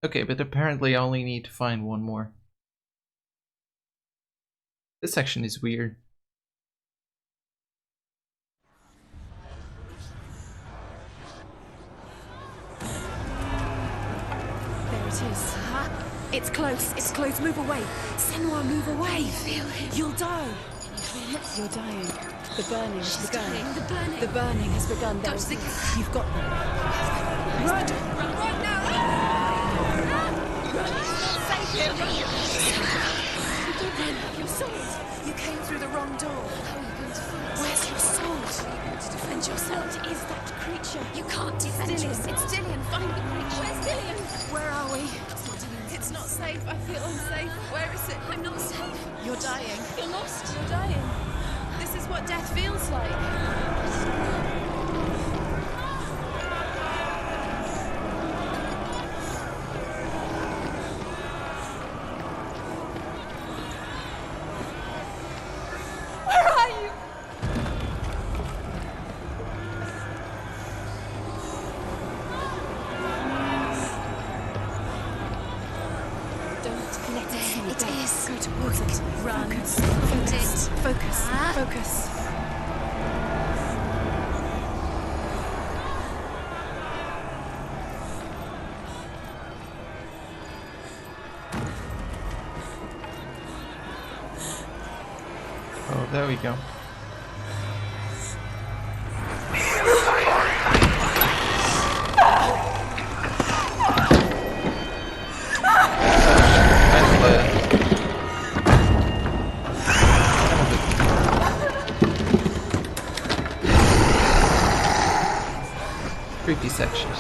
Okay, but apparently I only need to find one more. This section is weird. There it is. It's close. It's close. Move away. Senua, move away. Feel him. You'll die. You're dying. The burning has begun. Dying. The burning. The burning has begun. Dodge the gas. You've got them. Run! Run now! Run! Save him! Run! Your sword. You came through the wrong door. How are you going to fight? Where's your sword? To defend yourself. What is that creature? You can't defend yourself. It's Dillian. Find the creature. Where's Dillian? Where are we? It's not safe. I feel unsafe. Where is it? I'm not safe. You're dying. You're lost. You're dying. This is what death feels like. Where are you? Don't let it see you. It is. Go towards it. Run. Focus. Focus. Ah. Focus. Oh, there we go. Creepy section.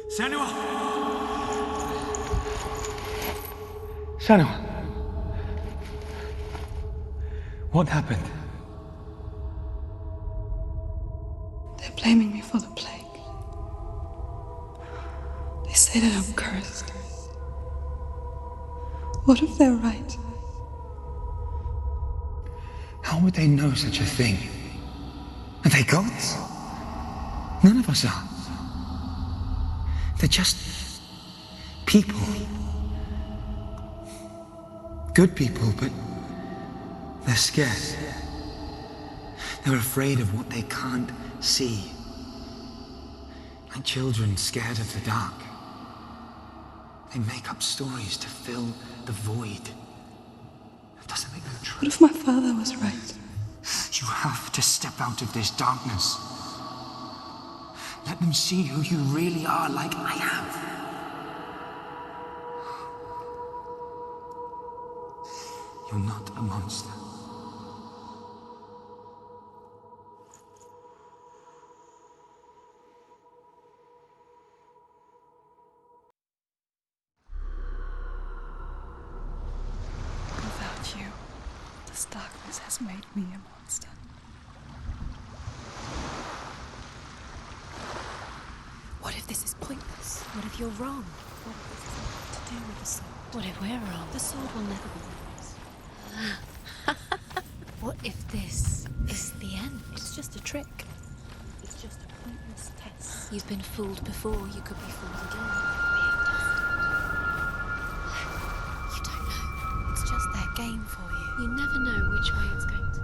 Senua! Senua! What happened? They're blaming me for the plague. They say that I'm cursed. What if they're right? How would they know such a thing? Are they gods? None of us are. They're just people. Good people, but they're scared. They're afraid of what they can't see. Like children scared of the dark. They make up stories to fill the void. That doesn't make them true. What if my father was right? You have to step out of this darkness. Let them see who you really are, like I have. You're not a monster. Without you, this darkness has made me a monster. What if this is pointless? What if you're wrong? What if this has nothing to do with the sword? What if we're wrong? The sword will never be yours. What if this is the end? It's just a trick. It's just a pointless test. You've been fooled before. You could be fooled again. You don't know. It's just their game for you. You never know which way it's going to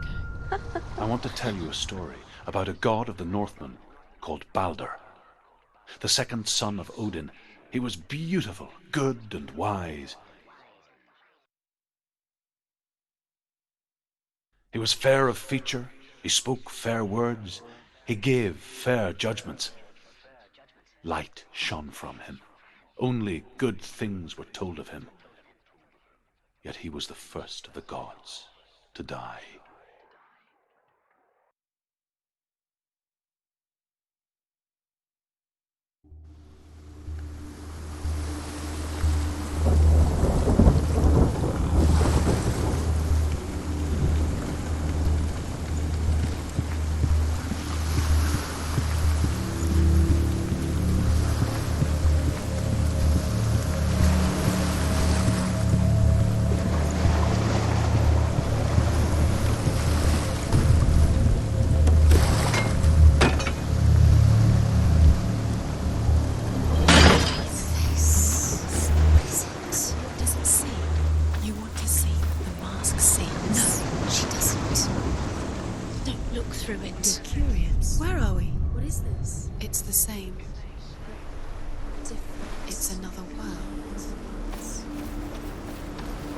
go. I want to tell you a story about a god of the Northmen called Balder. The second son of Odin. He was beautiful, good and wise. He was fair of feature, he spoke fair words, he gave fair judgments. Light shone from him. Only good things were told of him. Yet he was the first of the gods to die. It's the same. It's another world.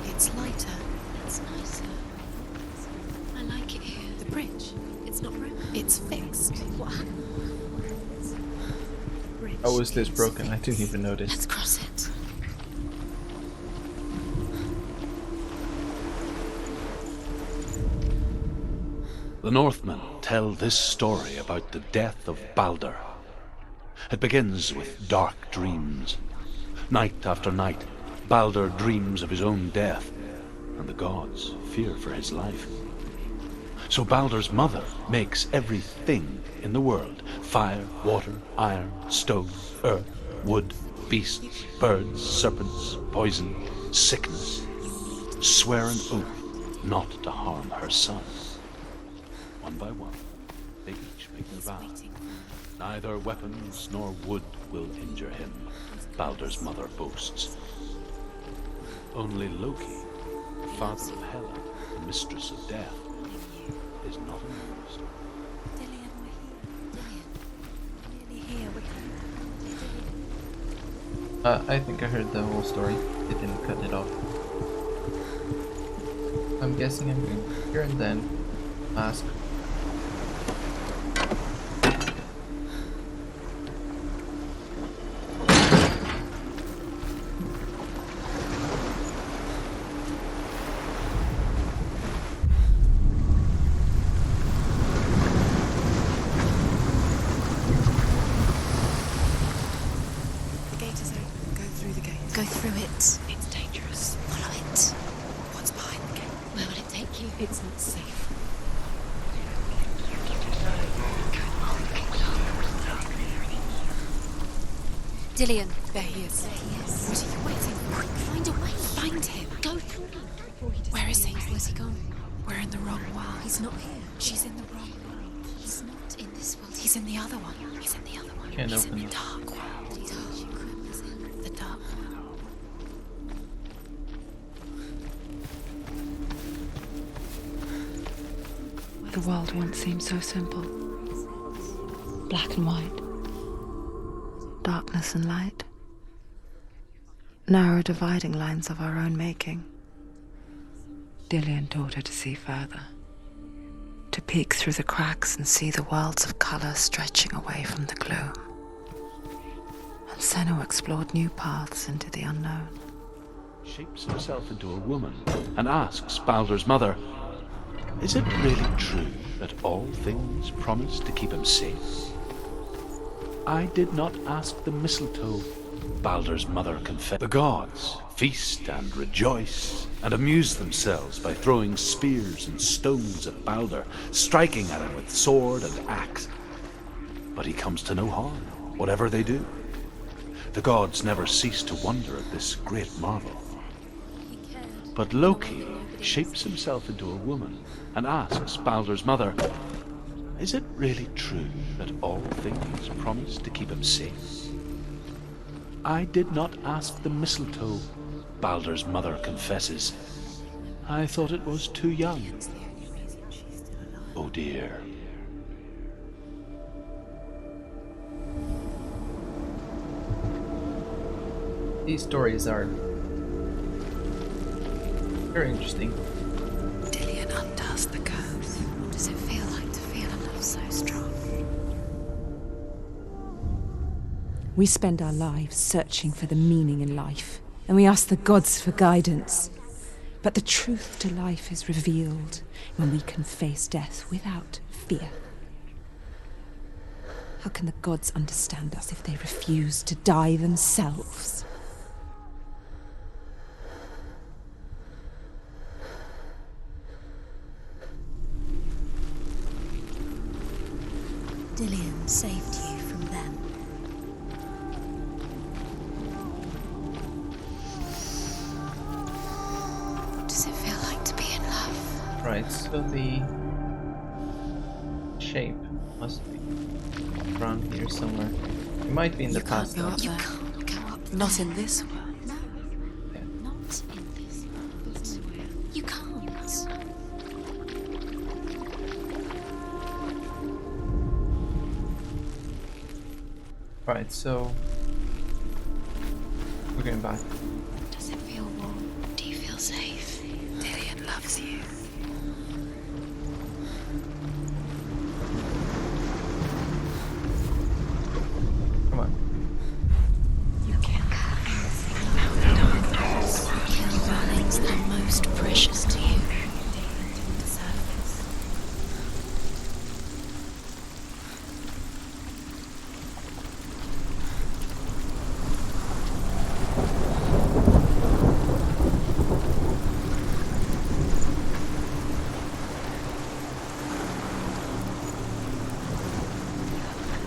It's lighter. It's nicer. I like it here. The bridge. It's not broken. It's fixed. What happened? How was this broken? I didn't even notice. Let's cross it. The Northmen tell this story about the death of Baldur. It begins with dark dreams. Night after night, Baldur dreams of his own death, and the gods fear for his life. So Baldur's mother makes everything in the world: fire, water, iron, stone, earth, wood, beasts, birds, serpents, poison, sickness. Swear an oath not to harm her son. One by one, they each make their vow. Neither weapons nor wood will injure him, Baldur's mother boasts. Only Loki, the father of Hela, the mistress of death, is not amused. Dillian, we're here. Dillian, nearly here. I think I heard the whole story. It didn't cut it off. I'm guessing I'm going here and then ask. Go through it. It's dangerous. Follow it. What's behind the gate? Where will it take you? It's not safe. Dillian. There he is. There he is. What are you waiting for? Find a way. Find him. Go through him. Where is he? Where's he gone? We're in the wrong world. He's not here. She's in the wrong world. He's not in this world. He's in the other one. He's in the other one. Can't He's open in the it. dark world. The dark world. The world once seemed so simple. Black and white. Darkness and light. Narrow dividing lines of our own making. Dillian taught her to see further. To peek through the cracks and see the worlds of color stretching away from the gloom. And Senua explored new paths into the unknown. Shapes himself into a woman and asks Baldur's mother, "Is it really true that all things promise to keep him safe?" "I did not ask the mistletoe," Baldur's mother confessed. The gods feast and rejoice and amuse themselves by throwing spears and stones at Baldur, striking at him with sword and axe. But he comes to no harm, whatever they do. The gods never cease to wonder at this great marvel. But Loki shapes himself into a woman and asks Baldur's mother, "Is it really true that all things promise to keep him safe?" "I did not ask the mistletoe," Baldur's mother confesses. "I thought it was too young." Oh dear. These stories are very interesting. Dillian undoes the curse. What does it feel like to feel a love so strong? We spend our lives searching for the meaning in life, and we ask the gods for guidance. But the truth to life is revealed when we can face death without fear. How can the gods understand us if they refuse to die themselves? Dillian saved you from them. What does it feel like to be in love? Right, so the shape must be around here somewhere. It might be in the You can't past. go though. up there. Can't go up there. Not in this world. No, not in this world. You can't. Right, so we're going back. Does it feel warm? Do you feel safe? Dillian loves you. Come on. You kill anything out of darkness. Kill the things that are most precious to you. The surface.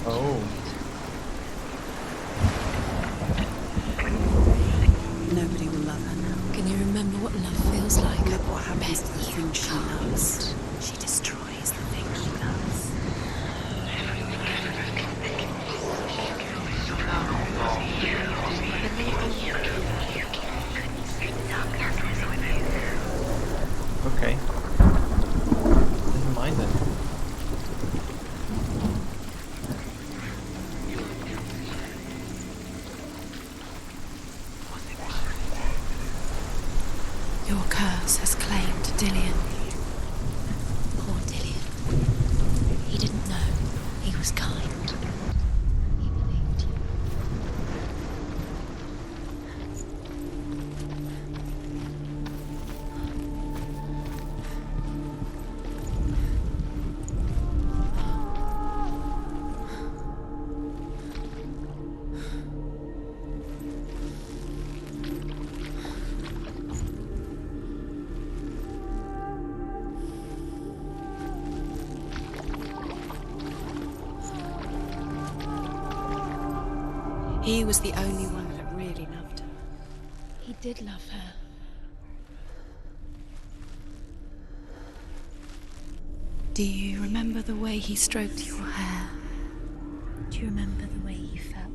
Oh, Nobody will love her now. Can you remember what love feels like? Look what happens to the Bet things she loves. She destroys the things she loves. okay. Never mind then. Your curse has claimed Dillian. Poor Dillian. He didn't know. He was kind. He believed you. He was the only one that really loved her. He did love her. Do you remember the way he stroked your hair? Do you remember the way you felt?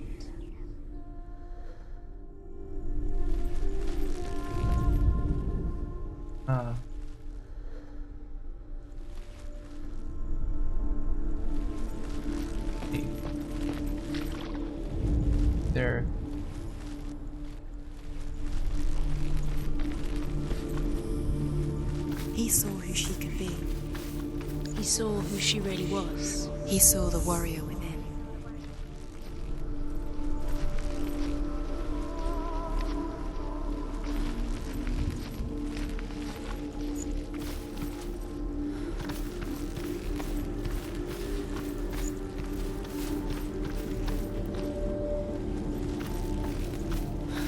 Ah. Okay. There. He saw who she could be. He saw who she really was. He saw the warrior within.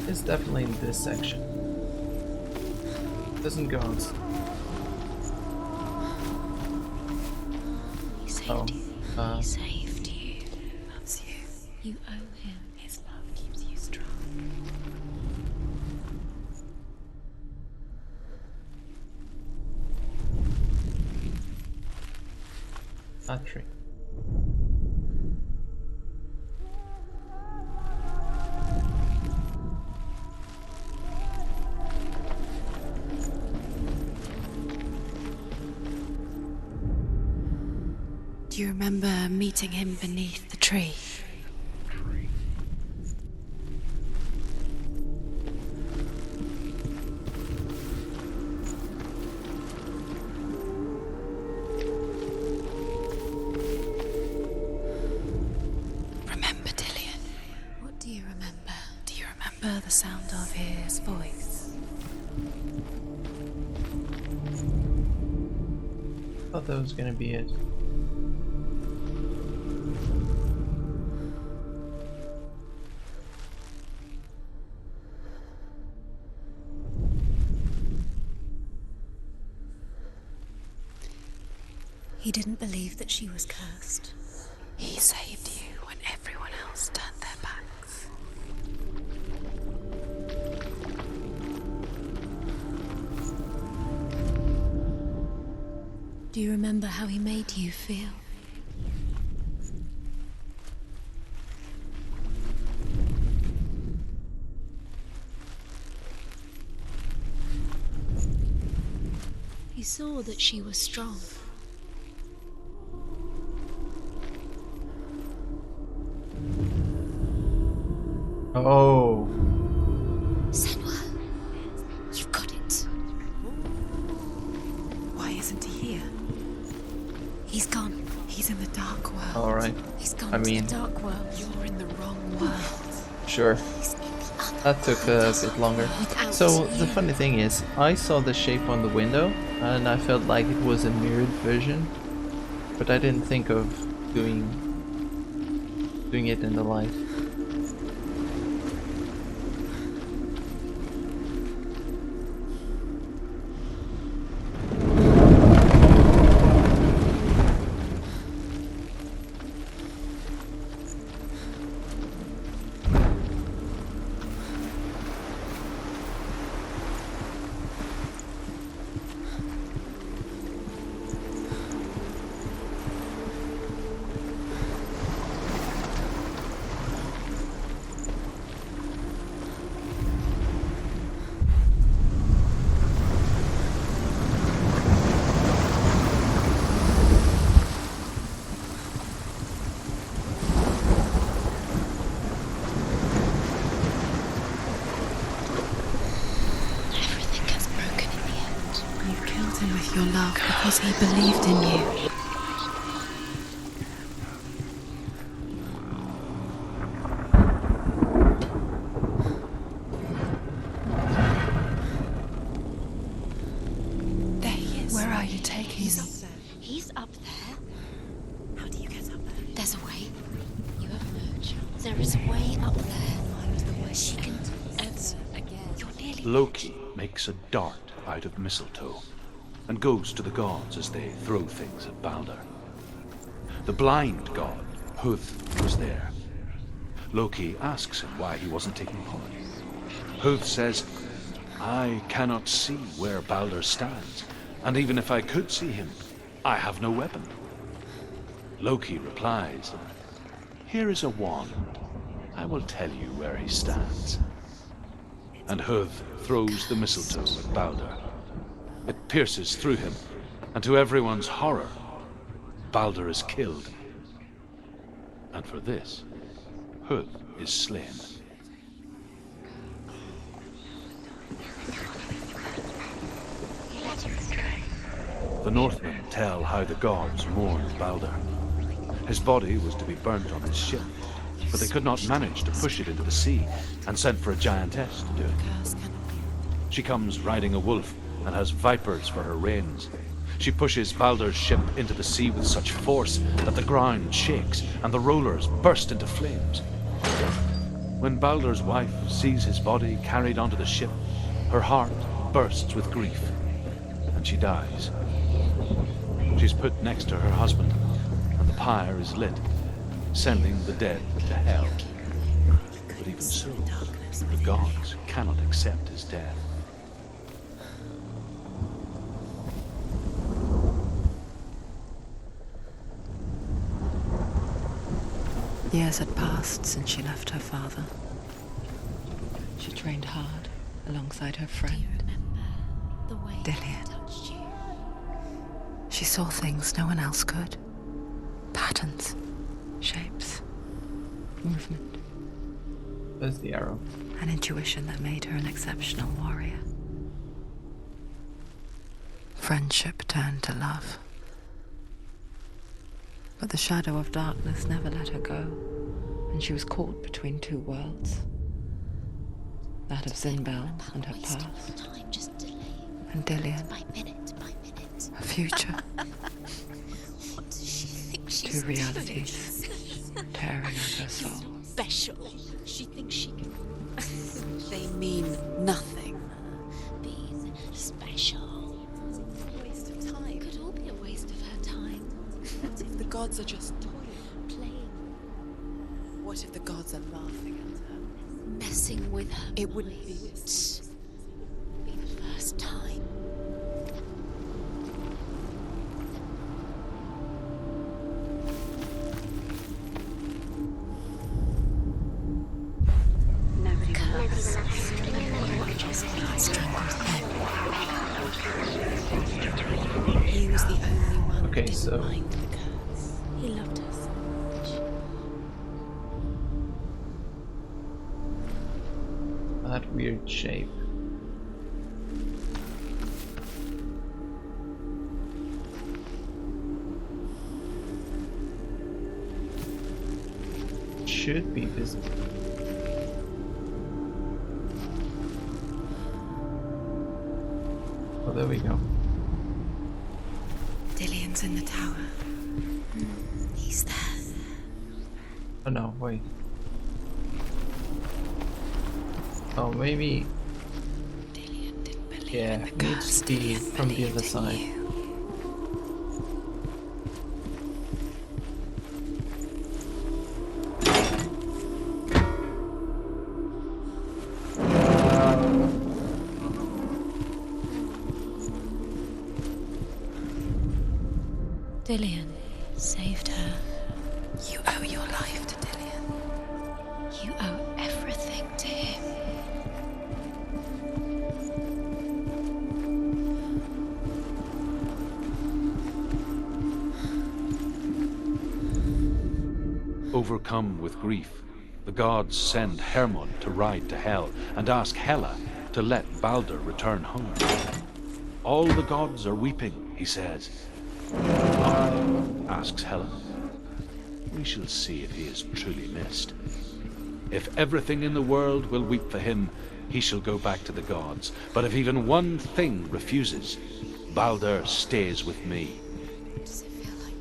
It's definitely in this section. Doesn't go on. He saved Oh, you. He saved you. Loves you. You owe him. His love keeps you strong. that tree. Do you remember meeting him beneath the tree? Remember, Dillian. What sound of his voice. Thought that was gonna be it. He didn't believe that she was cursed. He saved you when everyone else turned their backs. Do you remember how he made you feel? He saw that she was strong. Oh. Senua, you've got it. Why isn't he here? He's gone. He's in the dark world. All right. He's gone I to mean, the dark world. You're in the wrong world. sure. He's in the other That took a bit longer. without So the you. funny thing is, I saw the shape on the window, and I felt like it was a mirrored version, but I didn't think of doing it in the light. Everything gets broken in the end. You killed him with your love because he believed in you. There he is. Where are you taking him? He's up there. How do you get up there? There's a way. You haven't heard. There is a way up there. Find the way. She can answer again. You're nearly. Loki makes a dart out of mistletoe and goes to the gods as they throw things at Balder. The blind god, Huth, was there. Loki asks him why he wasn't taking part. Huth says, I cannot see where Balder stands, and even if I could see him, I have no weapon. Loki replies, here is a wand. I will tell you where he stands. And Huth throws the mistletoe at Balder. It pierces through him, and to everyone's horror, Balder is killed. And for this, Huth is slain. The Northmen tell how the gods mourned Balder. His body was to be burnt on his ship, but they could not manage to push it into the sea, and sent for a giantess to do it. She comes riding a wolf and has vipers for her reins. She pushes Balder's ship into the sea with such force that the ground shakes and the rollers burst into flames. When Balder's wife sees his body carried onto the ship, her heart bursts with grief, and she dies. She's put next to her husband, and the pyre is lit, sending the dead to hell. But even so, the gods cannot accept his death. Years had passed since she left her father. She trained hard alongside her friend, The way Dillian. touched you. She saw things no one else could. Patterns, shapes, movement. There's the arrow. An intuition that made her an exceptional warrior. Friendship turned to love. But the shadow of darkness never let her go, and she was caught between two worlds. that of Zinbel and her past, and Dillian, her future. What does she think she's Two realities tearing at her soul. special? She thinks she can. They mean nothing. Being special. Waste of time. Could all be a waste of her time. What if the gods are just toying, playing? What if the gods are laughing at her? Messing with her. It wouldn't be this. Be the first time. He was the only one Okay, who didn't so mind the curse. He loved her so much. that weird shape. Should be visible. Oh, there we go. Dillian's in the tower. He's there. Oh no, wait. Oh, maybe. Dillian didn't believe Yeah, in the it needs curse. to be Dillian from the believed other in side. you. Dillian saved her. You owe your life to Dillian. You owe everything to him. Overcome with grief, the gods send Hermod to ride to Hell and ask Hela to let Balder return home. All the gods are weeping, he says. Are they? Asks Hela. We shall see if he is truly missed. If everything in the world will weep for him, he shall go back to the gods. But if even one thing refuses, Balder stays with me.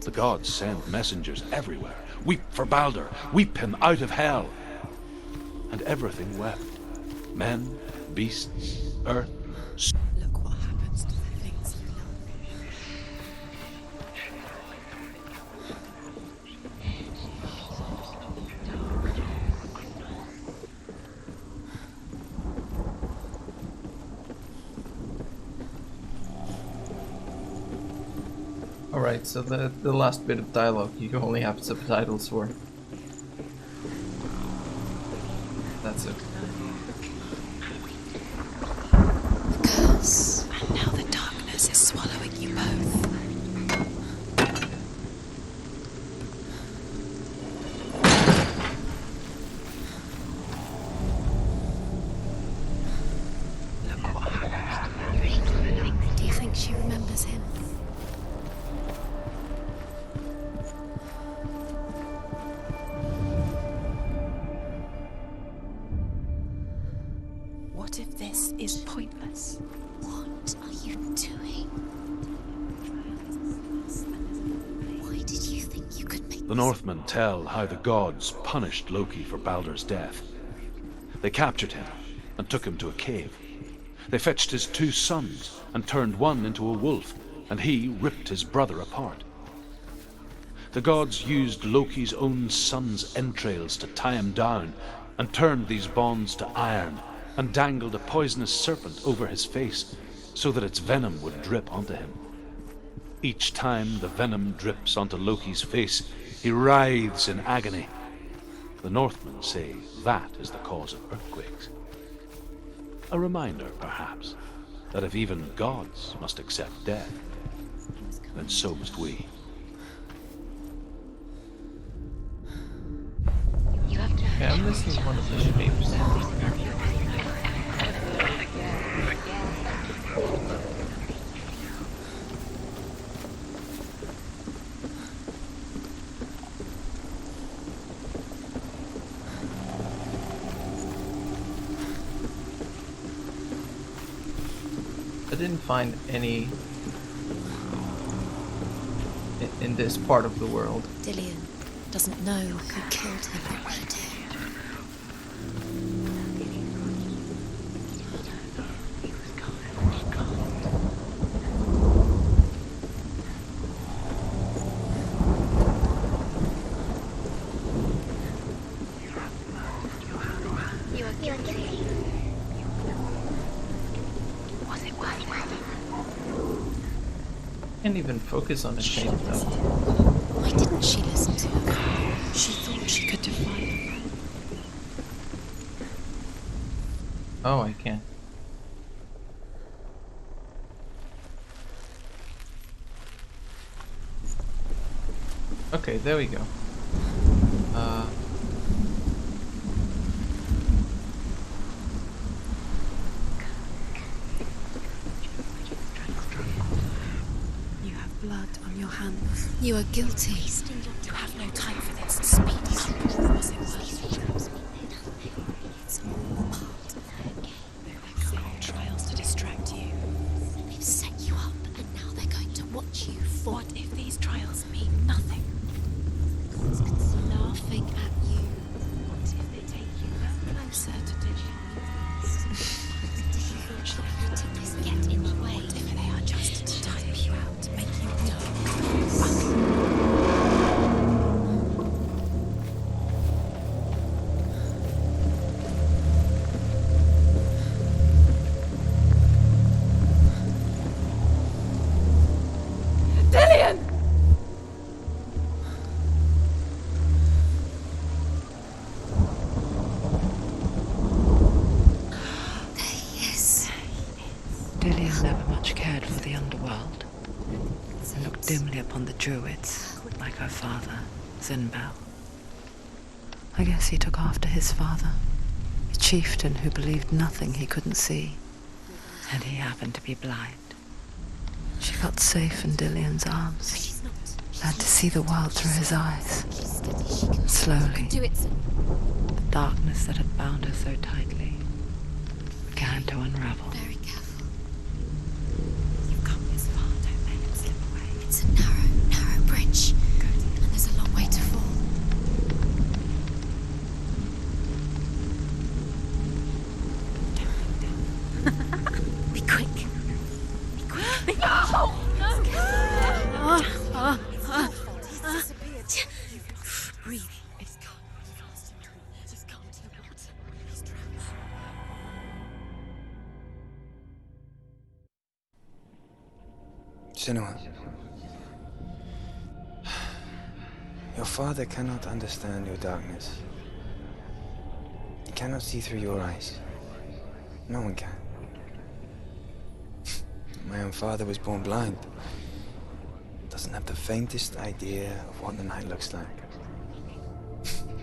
The gods send messengers everywhere. Weep for Balder, weep him out of Hell. And everything wept. Men, beasts, earth. Look what happens to the things you love. Alright, so the last bit of dialogue you only have subtitles for. That's it. The curse, and now the darkness is swallowing you both. Look what happened. Do you think she remembers him? What if this is pointless? What are you doing? Why did you think you could make The Northmen tell how the gods punished Loki for Balder's death. They captured him and took him to a cave. They fetched his 2 sons and turned one into a wolf, and he ripped his brother apart. The gods used Loki's own son's entrails to tie him down and turned these bonds to iron and dangled a poisonous serpent over his face so that its venom would drip onto him. Each time the venom drips onto Loki's face, he writhes in agony. The Northmen say that is the cause of earthquakes. A reminder, perhaps, that if even gods must accept death, then so must we. Okay, I'm missing one of the shapes. didn't find any in this part of the world. Dillian doesn't know who killed him. What will he do? You are guilty. Was it worth it? Can't even focus on the chain though. Why didn't she listen to him? She thought she could defy him. Oh, I can't. Okay, there we go. You have blood on your hands. You are guilty. You have no time for this. Speed. Was it worth it? It's all part of their game. They're going trials to distract you. They've set you up, and now they're going to watch you fall. What if these trials mean nothing? Laughing at you. What if they take you no closer to Dillian? Get in the way. What if they are just to type you out, make you weak? Dillian! There he is. Dillian never much cared for the underworld, and looked dimly upon the druids, like her father, Zinbel. I guess he took after his father, a chieftain who believed nothing he couldn't see, and he happened to be blind. She felt safe in Dillian's arms, She's not. glad to see the world through his eyes. She's steady. She can Slowly, do it. the darkness that had bound her so tightly began to unravel. Very careful. You've come this far, don't let it slip away. It's a narrow bridge. And there's a long way to fall. Be quick. Be quick. No! Breathe. It's gone. It's gone to the water. He's drowned. Senua. Your father cannot understand your darkness. He cannot see through your eyes. No one can. My own father was born blind. Doesn't have the faintest idea of what the night looks like.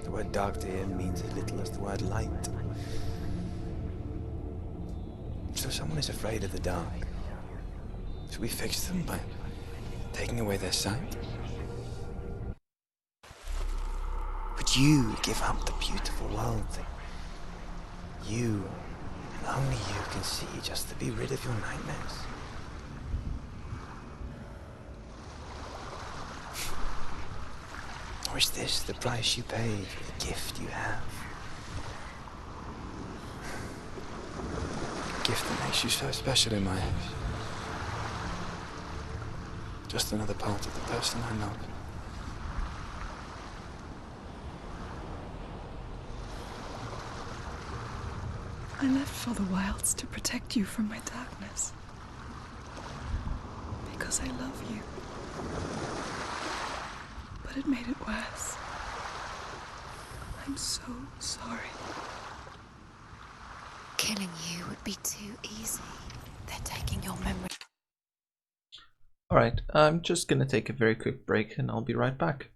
The word dark to him means as little as the word light. So someone is afraid of the dark. Should we fix them by taking away their sight? Would you give up the beautiful world that you and only you can see just to be rid of your nightmares? Or is this the price you pay for the gift you have? A gift that makes you so special in my eyes. Just another part of the person I love. I left for the wilds to protect you from my darkness. Because I love you. But it made it worse. I'm so sorry. Killing you would be too easy. They're taking your memory. Alright, I'm just gonna take a very quick break and I'll be right back.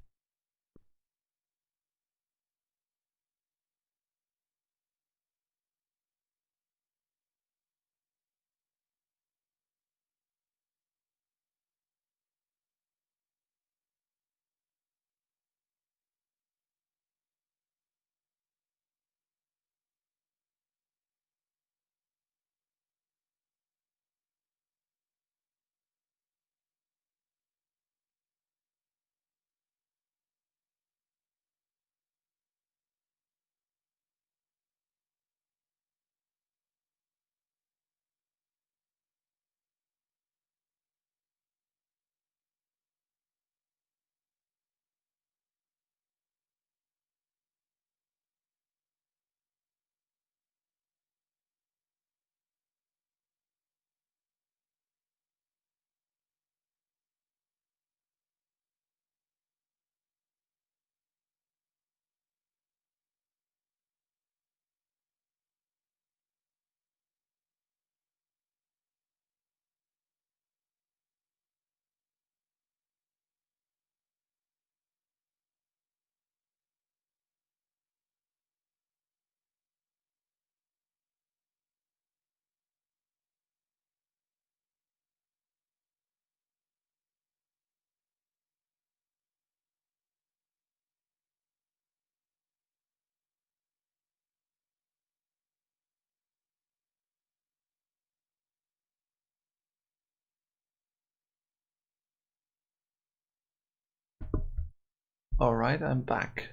Alright, I'm back.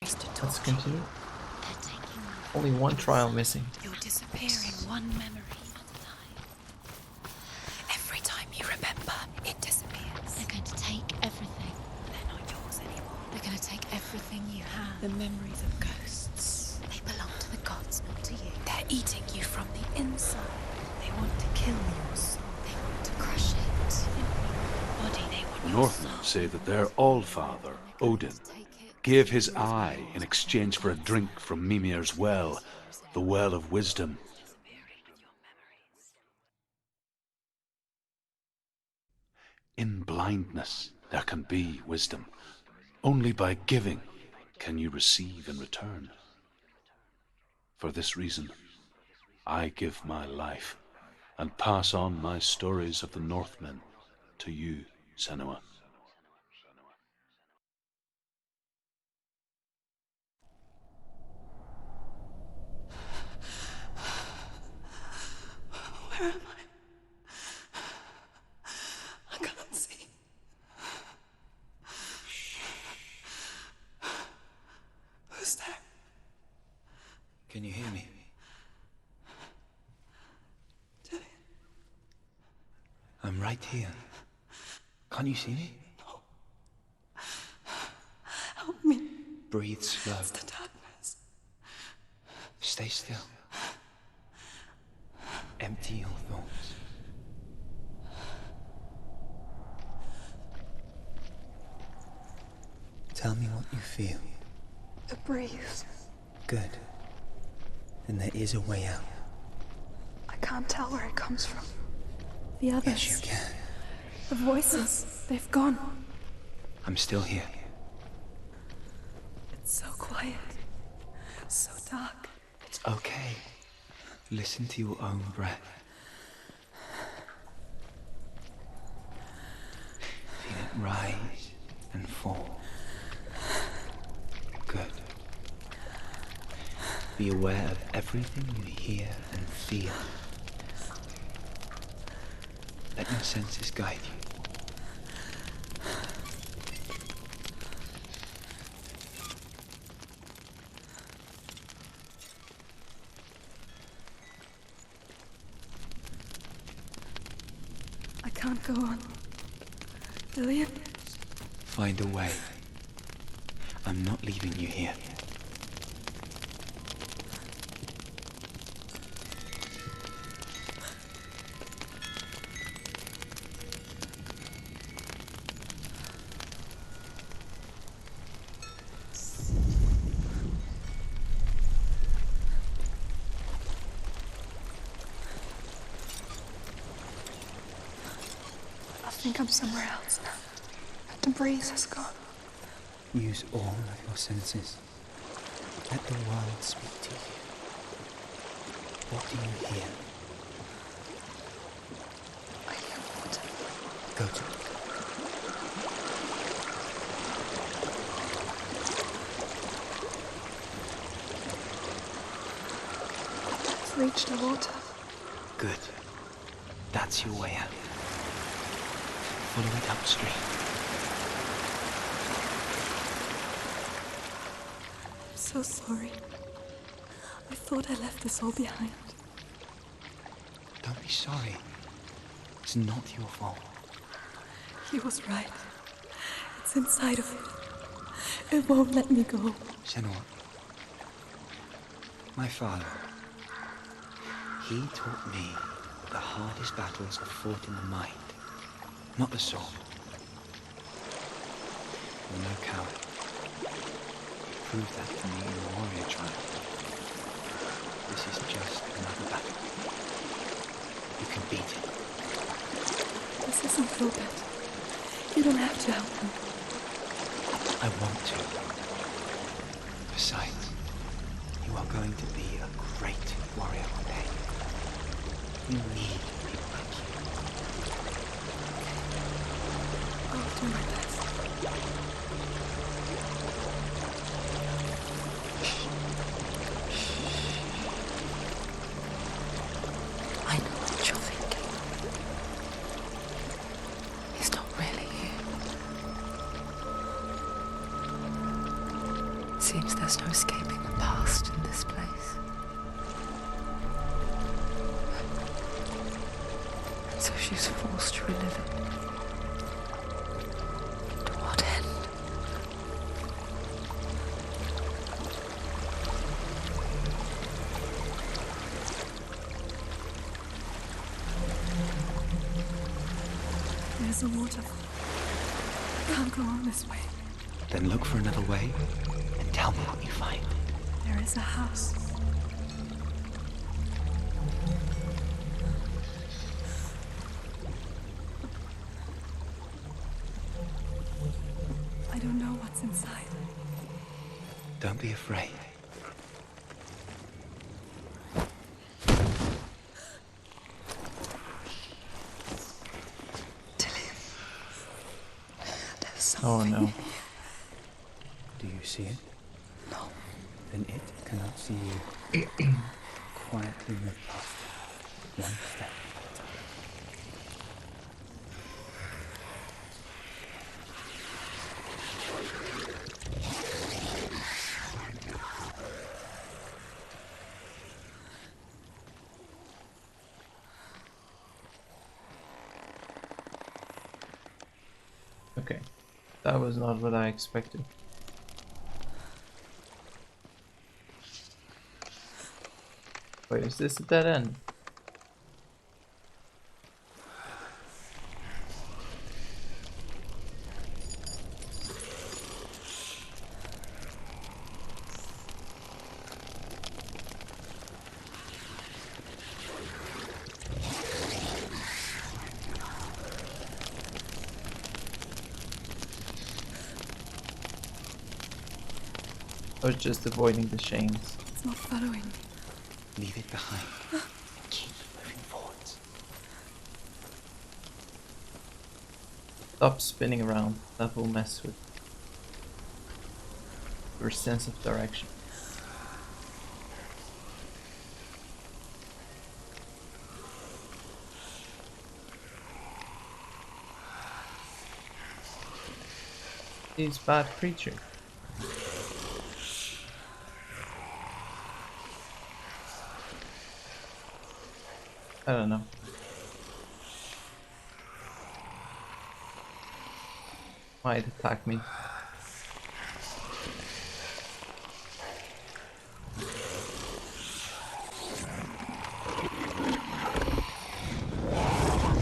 Let's continue. Only one trial missing. You're disappearing one memory at a time. Every time you remember, it disappears. They're going to take everything. They're not yours anymore. They're going to take everything you have. The memories of ghosts. They belong to the gods, not to you. They're eating you from the inside. They want to kill your soul. They want to crush it. Body, they want The your Northmen soul. say that their Allfather, Odin, gave his eye in exchange for a drink from Mimir's well, the well of wisdom. In blindness there can be wisdom. Only by giving can you receive in return. For this reason, I give my life and pass on my stories of the Northmen to you, Senua. Where am I can't see. Who's there? Can you hear me? Dillian. I'm right here. Can't you see me? No. Help me. Breathe slow. It's the darkness. Stay still. Empty your thoughts. Tell me what you feel. The breeze. Good. Then there is a way out. I can't tell where it comes from. The others. Yes, you can. The voices. They've gone. I'm still here. It's so quiet. So dark. It's okay. Listen to your own breath. Feel it rise and fall. Good. Be aware of everything you hear and feel. Let your senses guide you. I can't go on. Dillian? Find a way. I'm not leaving you here. I think I'm somewhere else now. The breeze has gone. Use all of your senses. Let the world speak to you. What do you hear? I hear water. Go to it. I've reached the water. Good. That's your way out. Follow it upstream. I'm so sorry. I thought I left this all behind. Don't be sorry. It's not your fault. He was right. It's inside of me. It won't let me go. Senua. My father. He taught me the hardest battles are fought in the mind, not the sword. You're no coward. You proved that to me in the warrior trial. This is just another battle. You can beat it. This isn't your battle. You don't have to help me. I want to. Besides, you are going to be a great warrior one day. You need people like you. I'll do my best. I know what you're thinking. He's not really here. There's no escaping the past in this place. And so she's forced to relive it. To what end? There's a waterfall. I can't go on this way. Then look for another way and tell me what you find. There is a house. I don't know what's inside. Don't be afraid. Oh no. Do you see it? No. Then it cannot see you. Quietly move past it. One step at a time. Okay. That was not what I expected. Wait, is this a dead end? I was just avoiding the chains. It's not following me. Leave it behind. Keep moving forwards. Stop spinning around. That will mess with your sense of direction. These bad creatures. I don't know. Might attack me.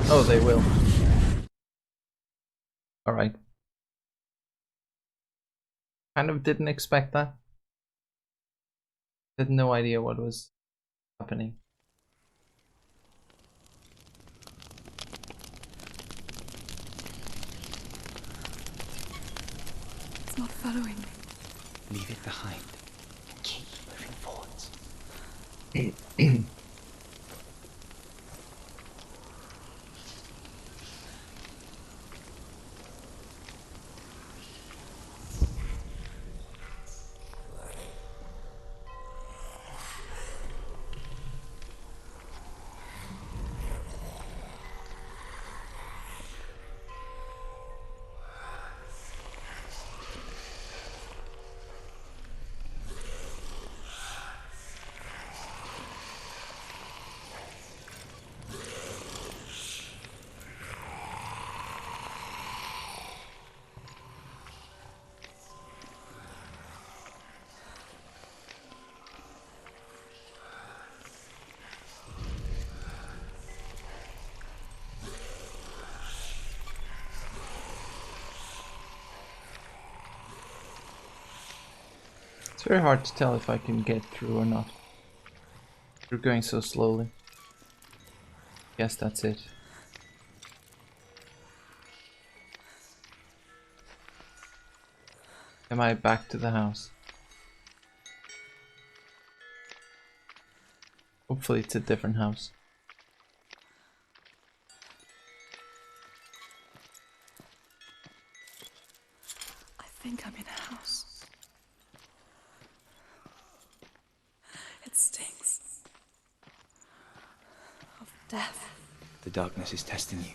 Oh, they will. Alright. Kind of didn't expect that. Had no idea what was happening. It's not following me. Leave it behind. Keep moving forwards. It's very hard to tell if I can get through or not. You're going so slowly. Guess that's it. Am I back to the house? Hopefully it's a different house. I think I'm in a house. It stinks. Of death. The darkness is testing you,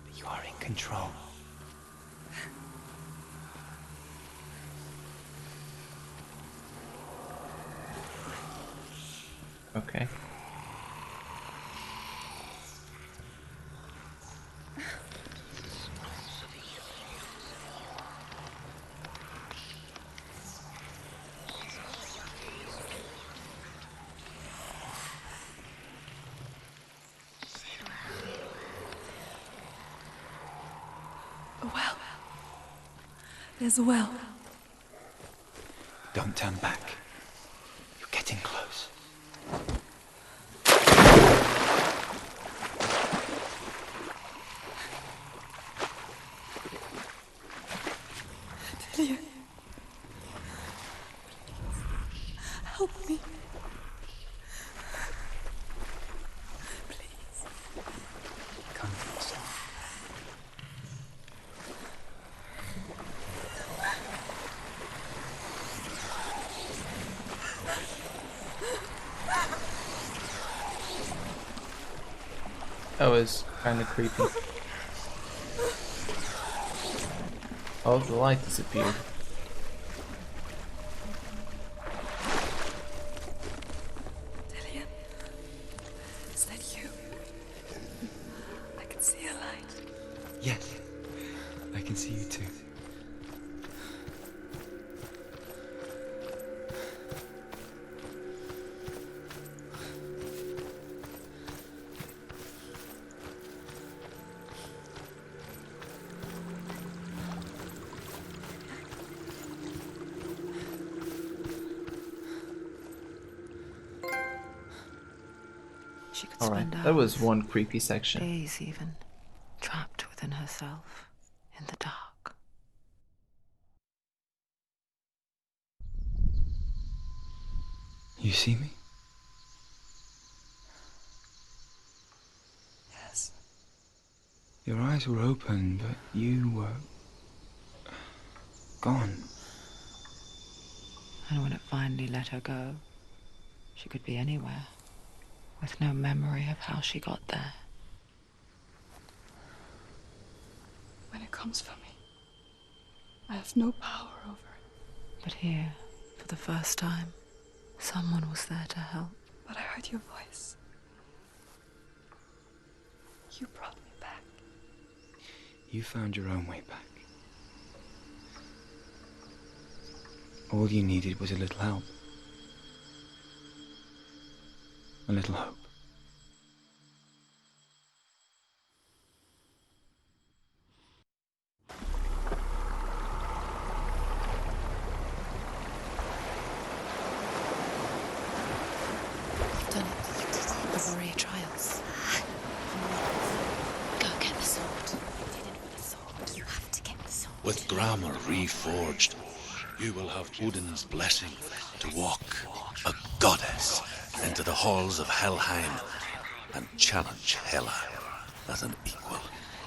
but you are in control. Okay. A well. There's a well. Don't turn back. You're getting close. Delia. Help me. Please. Come closer. That was kind of creepy. Oh, the light disappeared. Dillian. Is that you? I can see a light. Yes. I can see you too. She could Alright, spend that was hours, one creepy section. days even, trapped within herself, in the dark. You see me? Yes. Your eyes were open, but you were gone. And when it finally let her go, she could be anywhere, with no memory of how she got there. When it comes for me, I have no power over it. But here, for the first time, someone was there to help. But I heard your voice. You brought me back. You found your own way back. All you needed was a little help. A little hope. You've done it. The warrior trials. Go get the sword. You did it with a sword. You have to get the sword. With grammar reforged, you will have Odin's blessing to walk, a goddess, into the halls of Helheim and challenge Hela as an equal.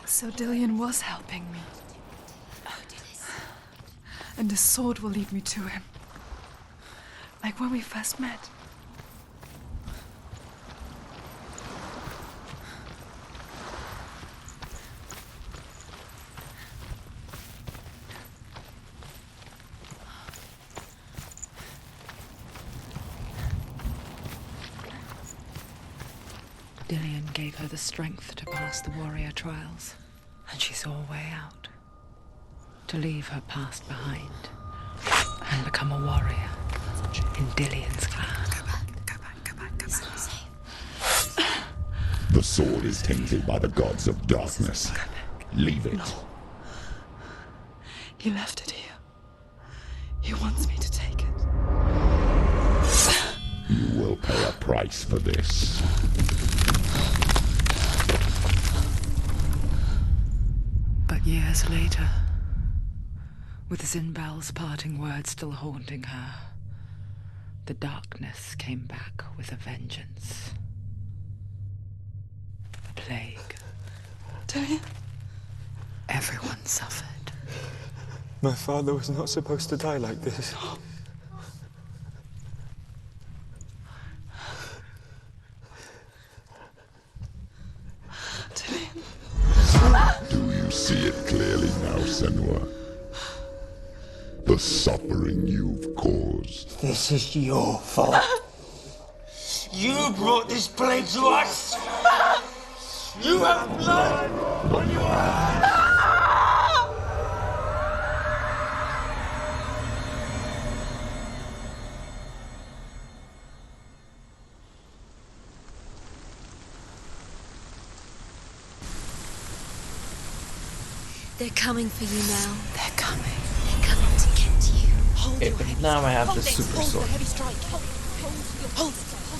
So Dillian was helping me. And the sword will lead me to him. Like when we first met. Dillian gave her the strength to pass the warrior trials, and she saw a way out. To leave her past behind and become a warrior in Dillian's clan. Go back. The sword is tainted by the gods of darkness. Leave it. No. He left it here. He wants me to take it. You will pay a price for this. But years later, with Zinbal's parting words still haunting her, the darkness came back with a vengeance. A plague. Dillian? Everyone suffered. My father was not supposed to die like this. Do you see it clearly now, Senua? The suffering you've caused. This is your fault. You brought this plague to us! You have blood on your hands! They're coming for you now. They're coming. They're coming to get you. Hold Okay, your but heavy now I have hold the it, super hold sword. the heavy strike. Hold it. Hold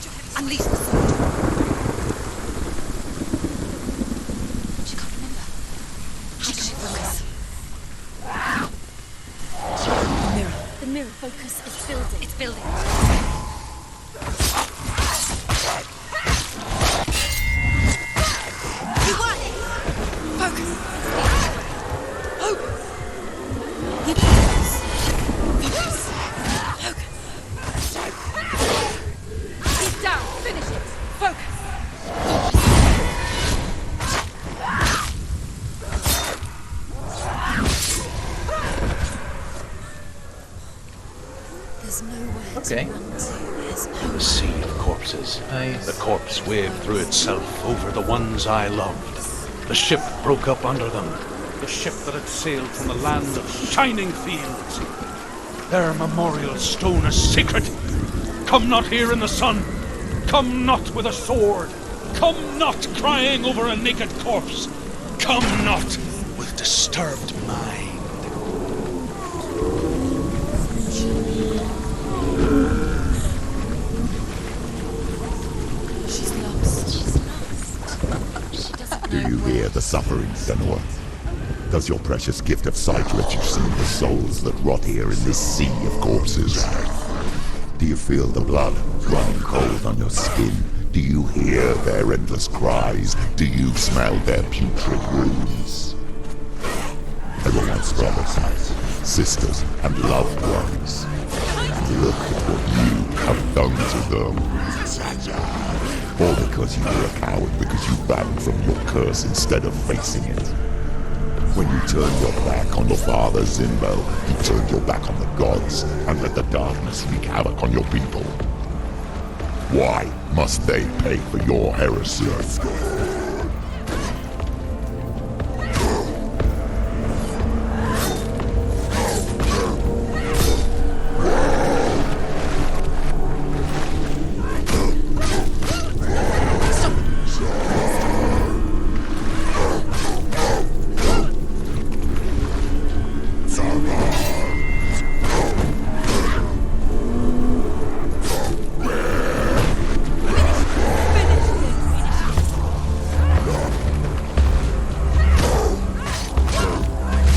your heavy Unleash the sword. She can't remember. How does she focus? The mirror. The mirror focus is building. It's building. You got it. Focus. Focus. You focus. Focus. Focus. He's down. Finish it. Focus. There's nowhere Okay. to run to. There's no The sea of corpses. Nice. The corpse waved through itself over the ones I loved. The ship broke up under them. The ship that had sailed from the land of shining fields. Their memorial stone is sacred. Come not here in the sun. Come not with a sword. Come not crying over a naked corpse. Come not with disturbed mind. She's lost. She's lost. She doesn't Do know you where. hear the suffering, Senua? Does your precious gift of sight let you see the souls that rot here in this sea of corpses? Do you feel the blood running cold on your skin? Do you hear their endless cries? Do you smell their putrid wounds? They were once brothers, sisters, and loved ones. Look at what you have done to them. All because you were a coward, because you ran from your curse instead of facing it. When you turned your back on your father Zimbo, you turned your back on the gods and let the darkness wreak havoc on your people. Why must they pay for your heresy?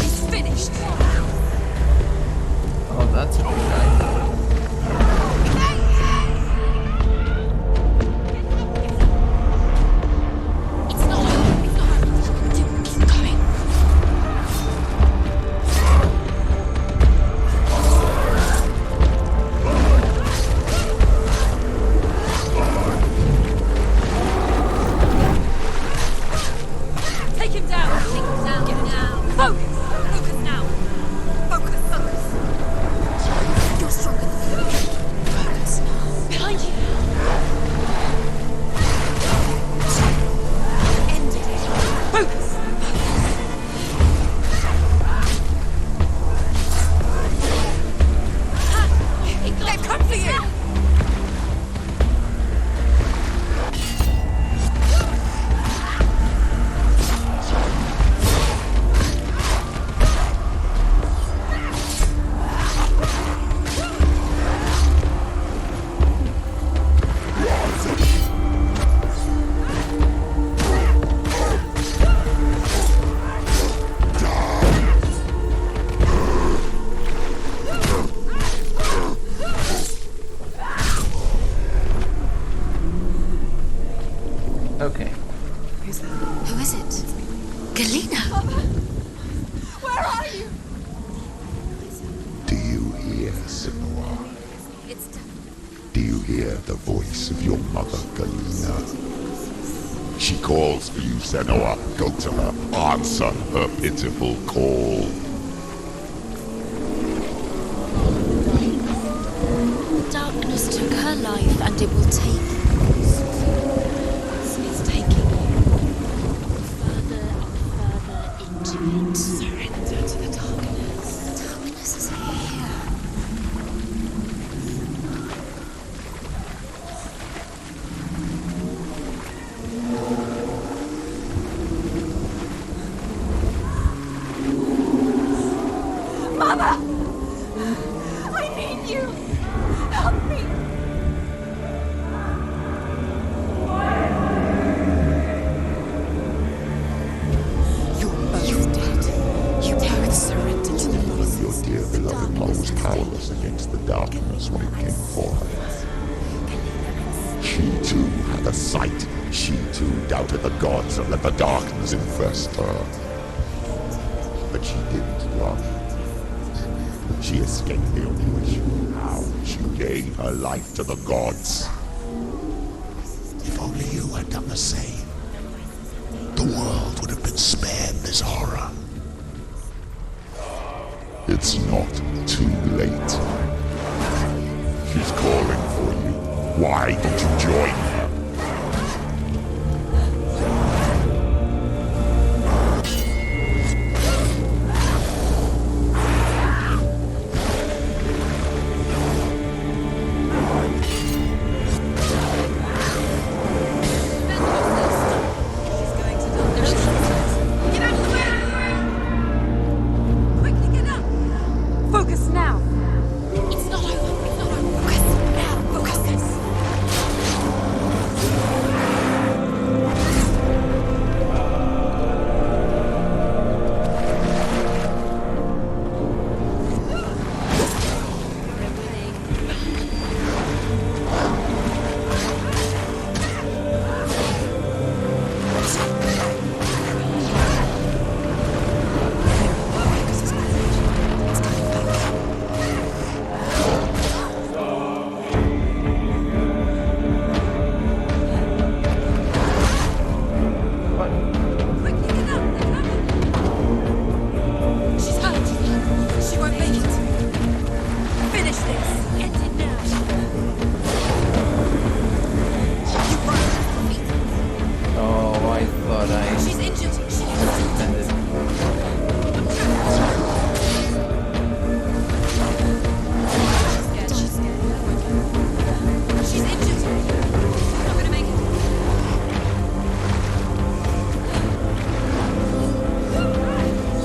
He's finished. Oh, that's a good guy. It's not over. It's not over. Keep going. Take him down. Take him down. Get him down. Focus. Focus now. Focus. Focus. You're stronger than me. Focus. Behind you. End it. Focus. They've come for you. Okay. Who's that? Who is it? Galena. Where are you? Do you hear, Senua? It's done. Do you hear the voice of your mother, Galena? She calls for you, Senua. Go to her. Answer her pitiful call. Darkness took her life, and it will take Surrender to the darkness. The darkness is here. Mother! I need you! Help me! Your dear beloved mother was powerless against the darkness when it came for her. She too had a sight. She too doubted the gods and let the darkness infest her. But she didn't run. She escaped the only wish. How she gave her life to the gods. If only you had done the same, the world would have been spared this horror. It's not too late. She's calling for you. Why don't you join her? Focus now! It's not over. It's not over. Focus now.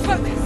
Focus.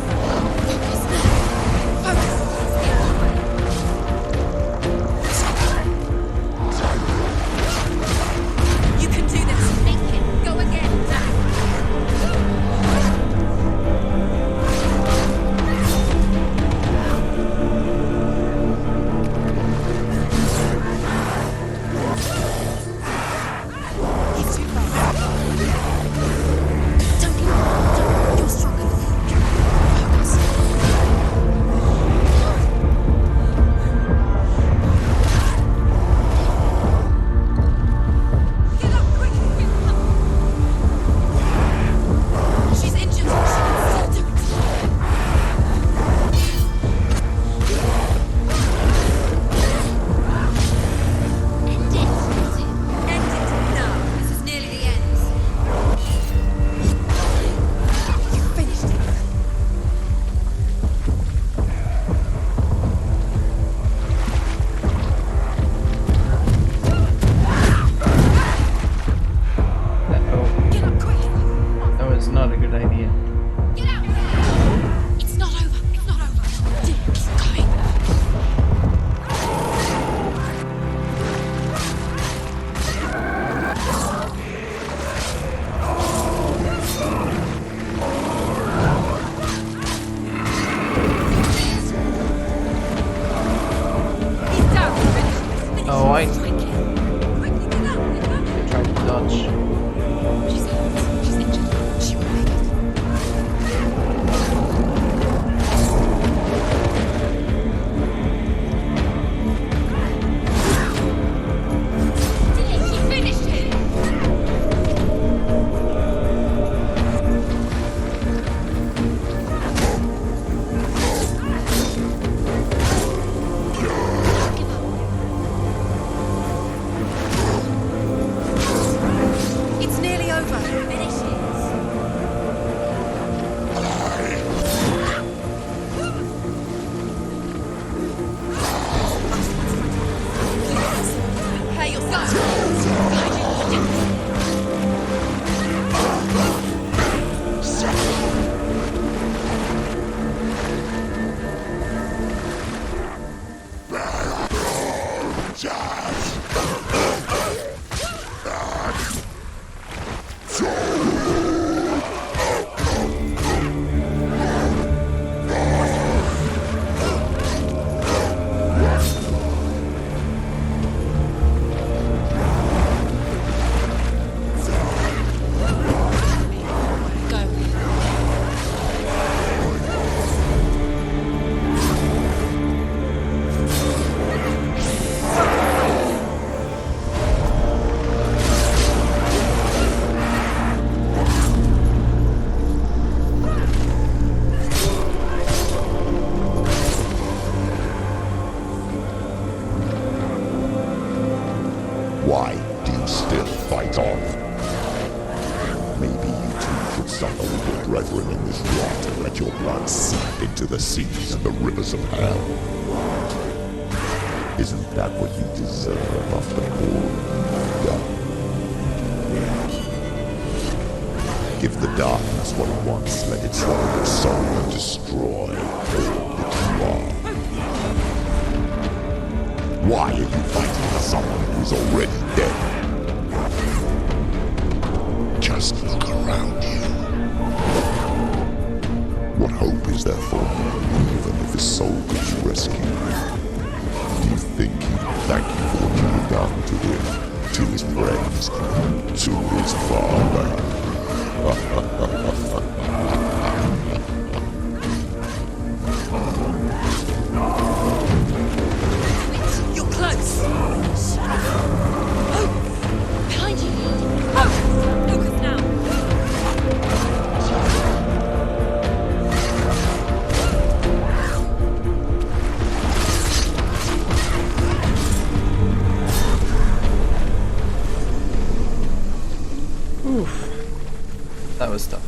Tried to dodge. She's hurt. She's injured. She won't make it. your brethren in this rot and let your blood seep into the seas and the rivers of hell. Isn't that what you deserve after all you've done? Give the darkness what it wants, let it swallow your soul and destroy all that you are. Why are you fighting for someone who's already dead? Just look around you. What hope is there for you, even if his soul could be rescued? Do you think he'd thank you for what you've done to him, to his friends, to his father? You're close! Oh! Behind you! Oh! Focus now! Oof. That was tough.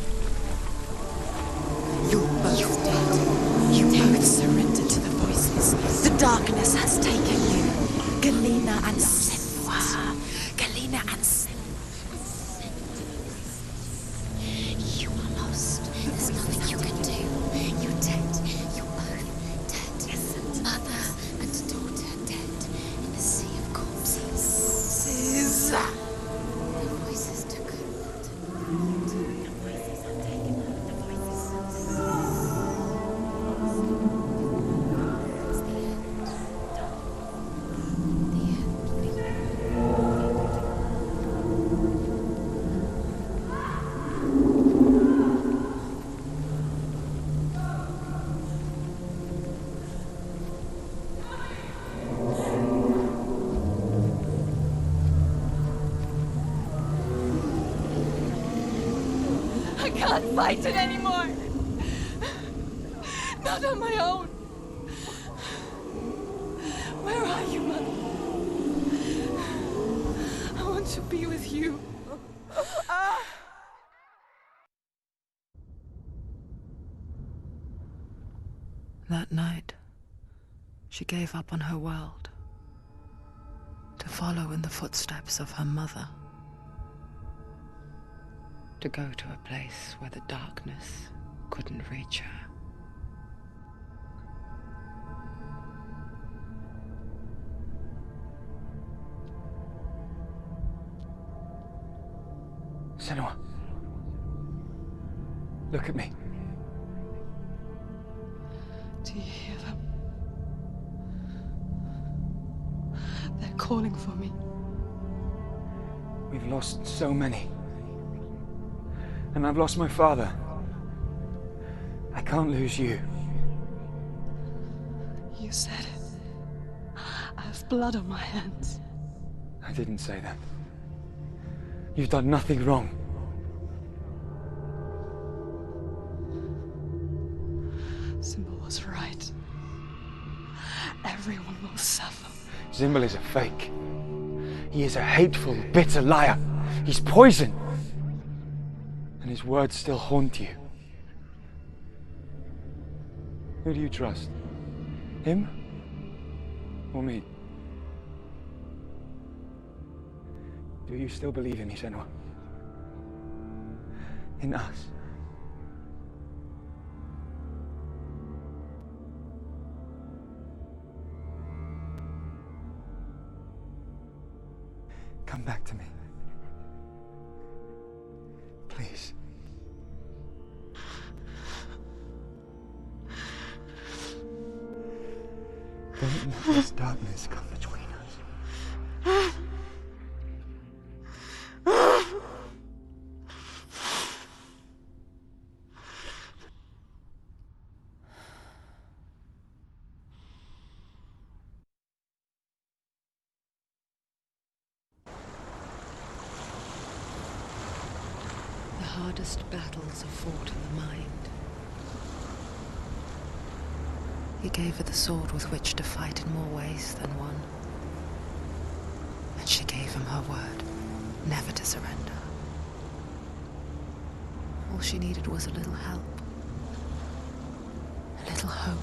You're both dead. You both surrendered to the voices. The darkness has taken you. Galena and Senua. Galena and Senua. You are lost. There's nothing you can do. You're dead. You're both dead. Mother and daughter dead in the sea of corpses. Their voices took hold. Their voices have taken hold. The voices. It's the end. The end. I can't fight it anymore. Not on my own. Where are you, Mother? I want to be with you. That night, she gave up on her world to follow in the footsteps of her mother, to go to a place where the darkness couldn't reach her. Senua. Look at me. Do you hear them? They're calling for me. We've lost so many. And I've lost my father. I can't lose you. You said it. I have blood on my hands. I didn't say that. You've done nothing wrong. Symbol was right. Everyone will suffer. Zimbel is a fake. He is a hateful, bitter liar. He's poison. And his words still haunt you. Who do you trust? Him? Or me? Do you still believe in me, Senua? In us? Come back to me. Please. Don't let this darkness come between us. The hardest battles are fought in the mind. He gave her the sword with which to fight in more ways than one. And she gave him her word, never to surrender. All she needed was a little help. A little hope.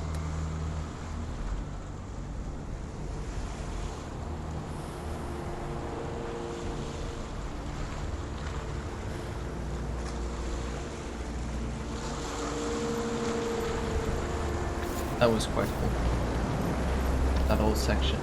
That was quite cool. That whole section.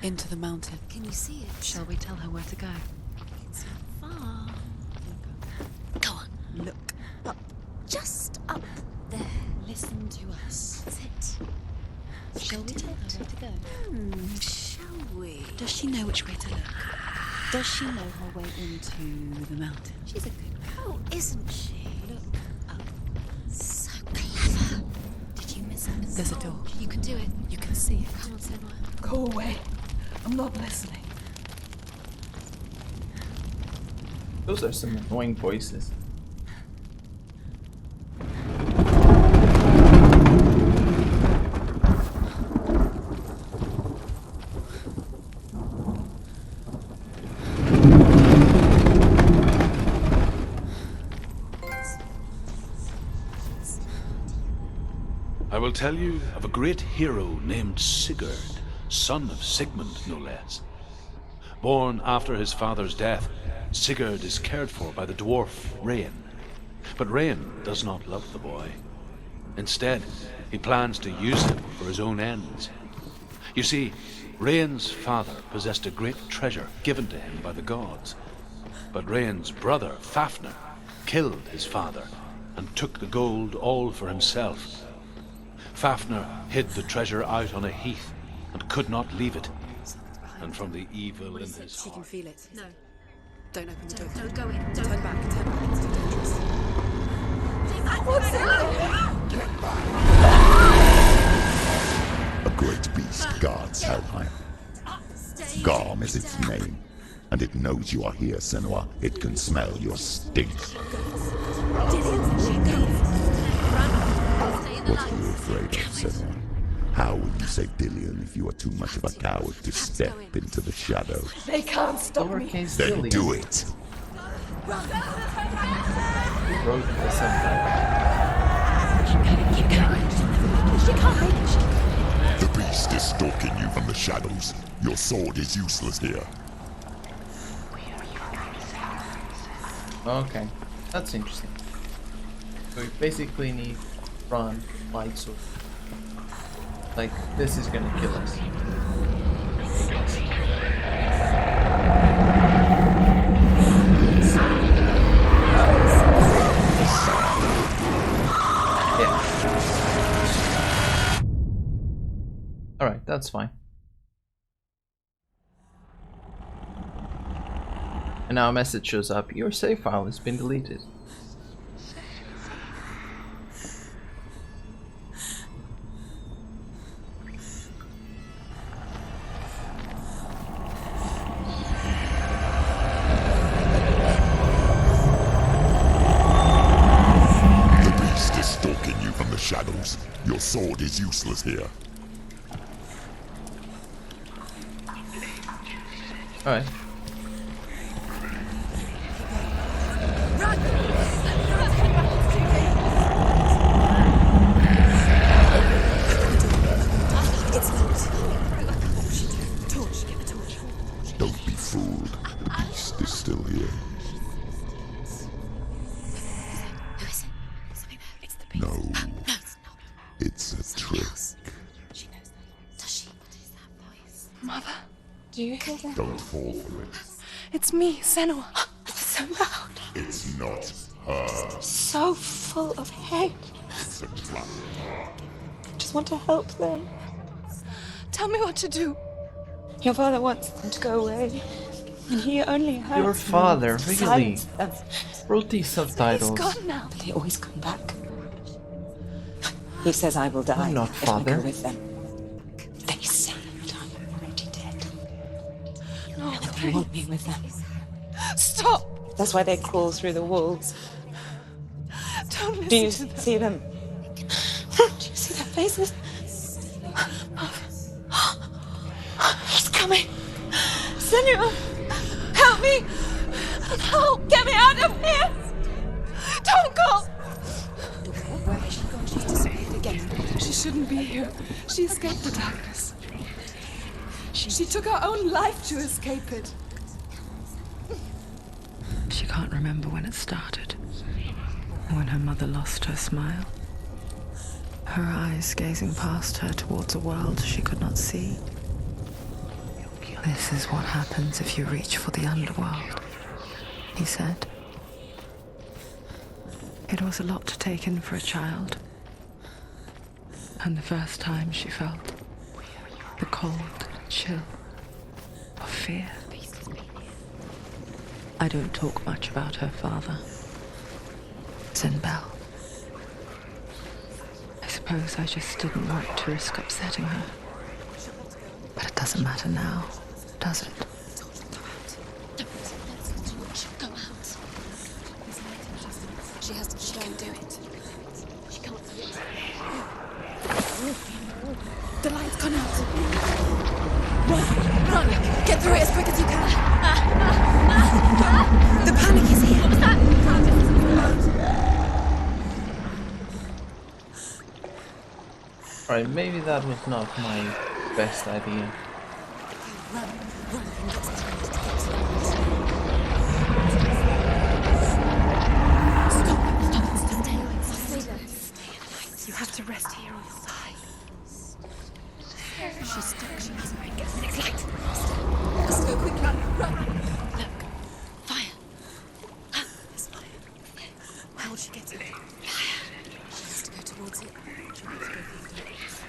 Into the mountain. Can you see it? Shall we tell her where to go? It's not far. Go on. Look up. Just up there. Listen to us. That's it. Shall we tell her where to go? Shall we? Does she know which way to look? Does she know her way into the mountain? She's a good girl, isn't she? Look up. So clever. Did you miss it? There's a door. You can do it. You can see it. Come on, Senua. Go away. I'm not listening. Those are some annoying voices. I will tell you of a great hero named Sigurd, son of Sigmund, no less. Born after his father's death, Sigurd is cared for by the dwarf Rain. But Rain does not love the boy. Instead, he plans to use him for his own ends. You see, Rain's father possessed a great treasure given to him by the gods. But Rain's brother, Fafnir, killed his father and took the gold all for himself. Fafnir hid the treasure out on a heath and could not leave it. And from the evil in his She can heart... feel it. No. Don't open the door. Don't go in. Don't Turn back. Turn back. It's too dangerous. What's in there? A great beast guards Helheim. Garm is its name, and it knows you are here, Senua. It can smell your stink. What are you afraid of, Senua? How will you save Dillion if you are too much of a coward to step into the shadows? They can't stop me. Lowercase Then Dillion. do it! Who wrote the subtitle? The beast is stalking you from the shadows. Your sword is useless here. Okay, that's interesting. So we basically need run, light sword. Like, this is gonna kill us. Yeah. Alright, that's fine. And now a message shows up. Your save file has been deleted. Shadows. Your sword is useless here. Alright. It's locked. Don't be fooled. The beast is still here. Who is it? Something there. It's the beast. No, No, it's not. it's a trick. She knows that. Does she? What is that voice? Mother, do you hear that? Don't fall for it. It's me, Senua. It's so loud. It's not her. So full of hate. It's a trap. I just want to help them. Tell me what to do. Your father wants them to go away. And he only hurts Your father, them to really? silence them. Wrote these subtitles. He's gone now. But they always come back. He says I will die I'm not if I father. go with them. They say that I'm already dead. No, And they want me with them. stop. That's why they crawl through the walls. Don't listen Do you to them. see them? Do you see their faces? He's coming. Senua, help me. No, get me out of here. Don't go. Where has she gone? She's disappeared again. She shouldn't be here. She escaped the darkness. She took her own life to escape it. She can't remember when it started. When her mother lost her smile. Her eyes gazing past her towards a world she could not see. This is what happens if you reach for the underworld, he said. It was a lot to take in for a child. And the first time she felt the cold chill of fear. I don't talk much about her father, Zinbel. I suppose I just didn't want to risk upsetting her. But it doesn't matter now, does it? Go out. She has to. She can do it. She can't do it. The light's gone out. Run! Get through it as quick as you can. The panic is here. What was that? Alright, maybe that was not my best idea. You have to rest here or you'll die. She's stuck. She mustn't make it. Next light. Let's go quick. Run. Look. Fire. There's fire. How will she get it? She has to go towards it. She wants to go through the darkness.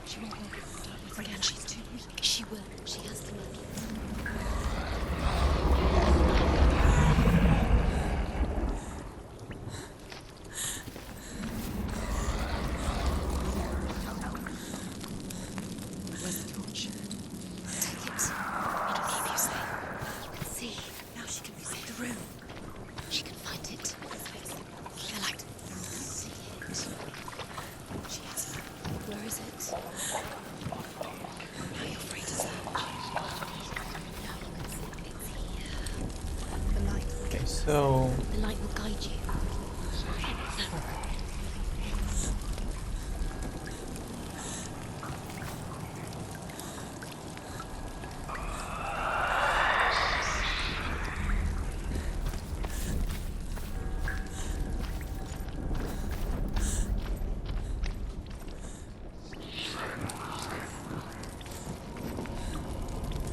She won't make it. Again, she's too weak. She will. She has to make it. Where's the torch? Take it. It'll keep you safe. You can see. Now she can find the room. She can find it. The light. See it. She has it. Where is it? Now you're free to search. Now you can see. It's here. The light. Okay, so The light will guide you.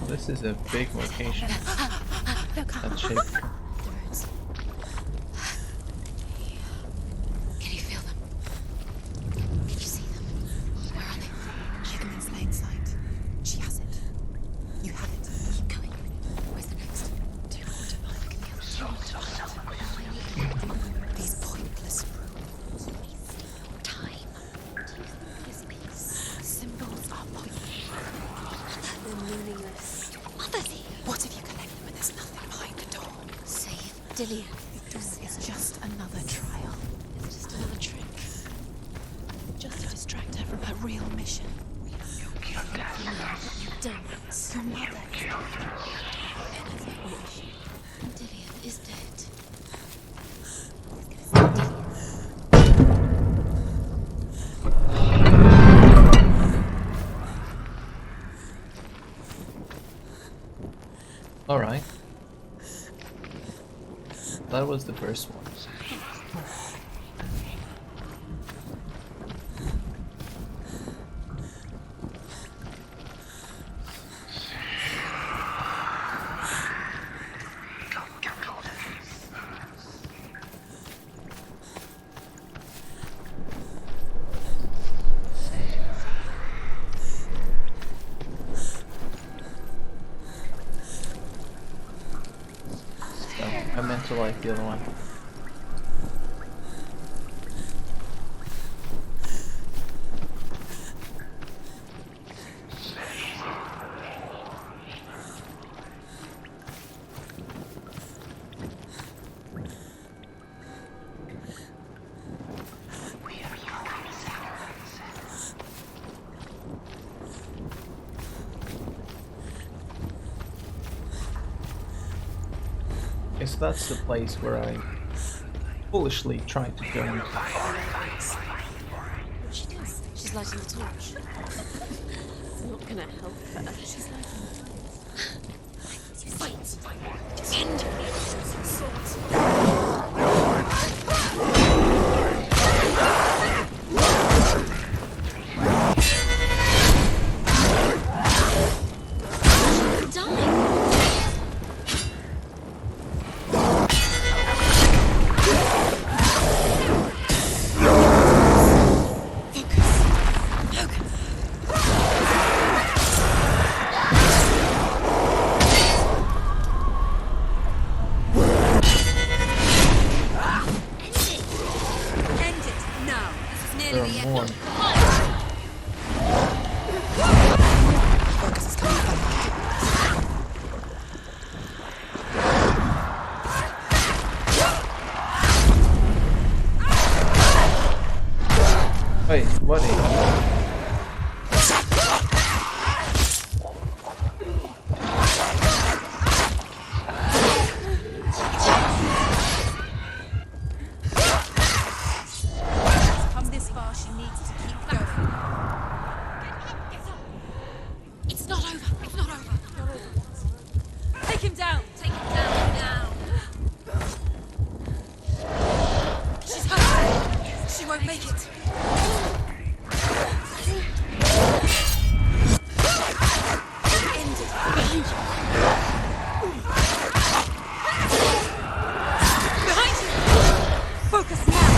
this is a big location. That shape. The runes. Can you feel them? Can you see them? Where are they? Higgman's lane sight. She has it. You have it. Keep going. Where's the next? Do you want to find these pointless rules? Time. This piece. Symbols are pointless. They're meaningless. Mother's here. What if you collect them and there's nothing behind the door? Save Dillian. The door is just another trial. Is it just another trick? Just to distract her from her real mission. You don't. Your mother is anything wish. Dillian is dead. Alright. That was the first one. I meant to like the other one. Okay, so that's the place where I foolishly tried to go into. What she does? She's lighting the torch. It's not gonna help her. She's lighting the torch. Fight! Defend! Swords! There are more. Focus is coming back. Wait, what? Come this far, she needs to keep going. It's not over. It's not over. Take him down. Take him down now. She's hurt. She won't make it. End it. Behind you. Behind you. Focus now.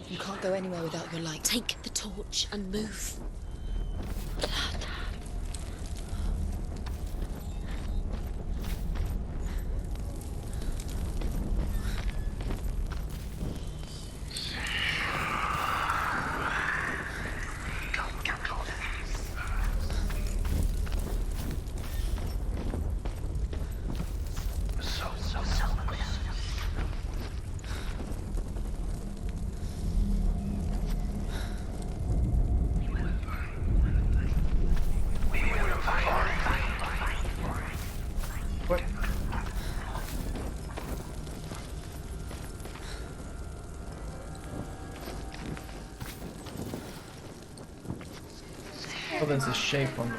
You can't go anywhere without your light. Take the torch and move. Blood. What? Oh, there's a shape on the...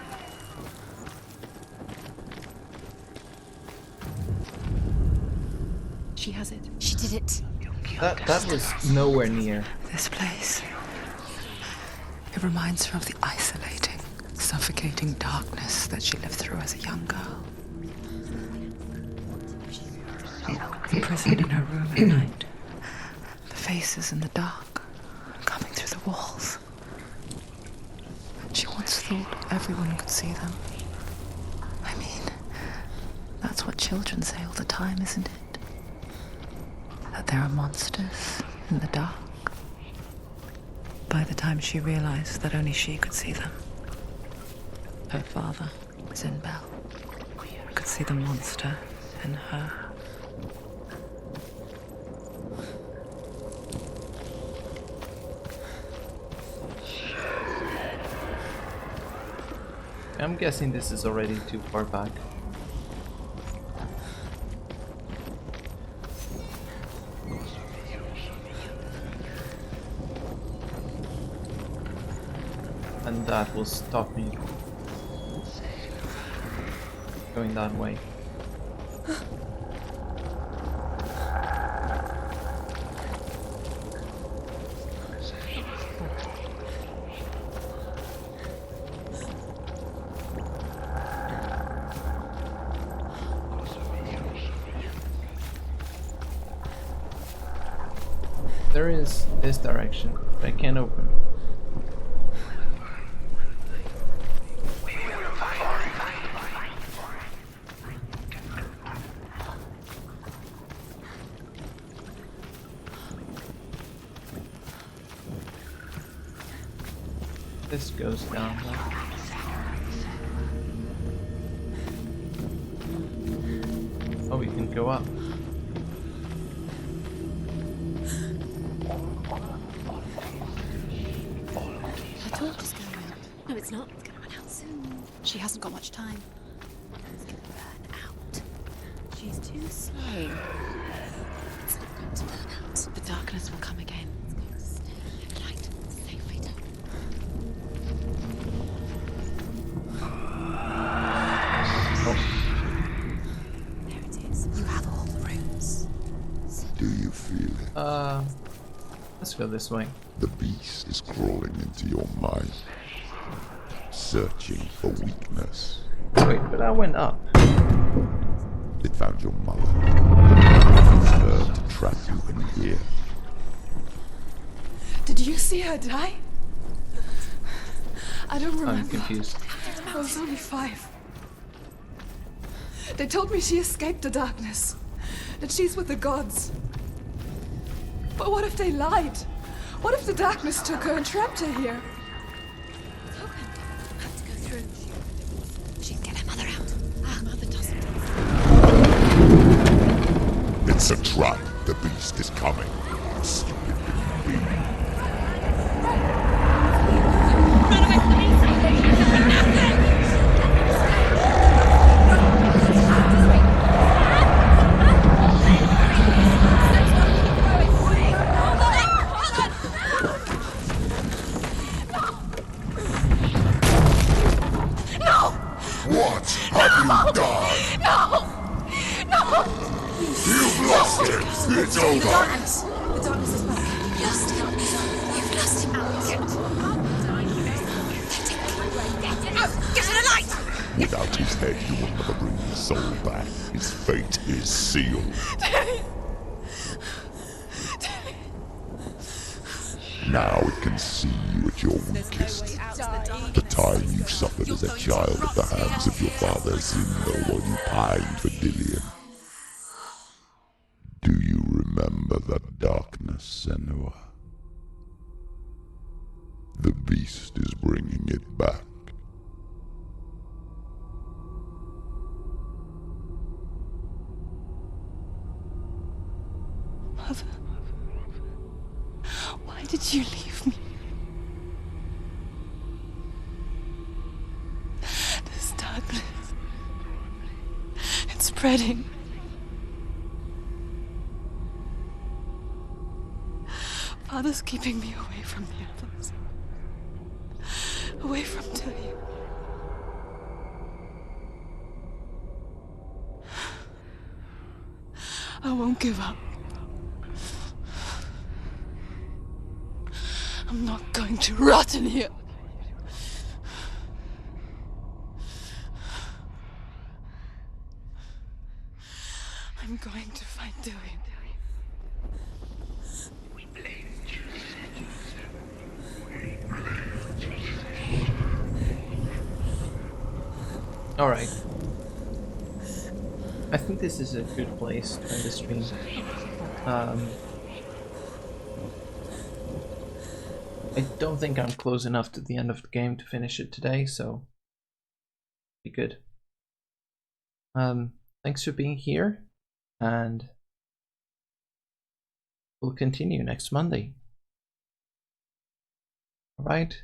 She has it. She did it. That was nowhere near. This place. It reminds her of the isolating, suffocating darkness that she lived through as a young girl. Imprisoned in her room at night. The faces in the dark, coming through the walls. She once thought everyone could see them. I mean, that's what children say all the time, isn't it? That there are monsters in the dark. By the time she realized that only she could see them, her father was in Bell. Could see the monster in her. I'm guessing this is already too far back. and that will stop me going that way. There is this direction, but I can't open. This goes down though. Oh, we can go up. Her torch is going out. No, it's not. It's going to run out soon. She hasn't got much time. It's going to burn out. She's too slow. It's not going to burn out. The darkness will come again. It's going to stay in light. Stay right up. There it is. You have all the rooms. Do you feel it? Let's go this way. The beast is crawling into your mind, searching for weakness. Wait, but I went up. It found your mother. Used her to trap you in here. Did you see her die? I don't remember. I'm confused. I was only 5. They told me she escaped the darkness, that she's with the gods. But what if they lied? What if the darkness took her and trapped her here? Token. Have to go through. She can get her mother out. Her mother doesn't. It's a trap. The beast is coming. Stupid being. Run away from the beast! What have you done? No! You've lost him. It's over. The darkness is back. You've lost him. You've lost him. Get to the light! Without his head, you will never bring his soul back. His fate is sealed. Now it can see you at your weakest. The time you suffered as a child at the hands of your father Zindo while you pined for Dillion. Do you remember that darkness, Senua? The beast is bringing it back. Mother, why did you leave me? This darkness, it's spreading. Father's keeping me away from the others. Away from Tilly. I won't give up. I'm not going to rot in here. I'm going to find Dillion. Alright. I think this is a good place to end the stream. I don't think I'm close enough to the end of the game to finish it today, so be good. Thanks for being here, and we'll continue next Monday. Alright.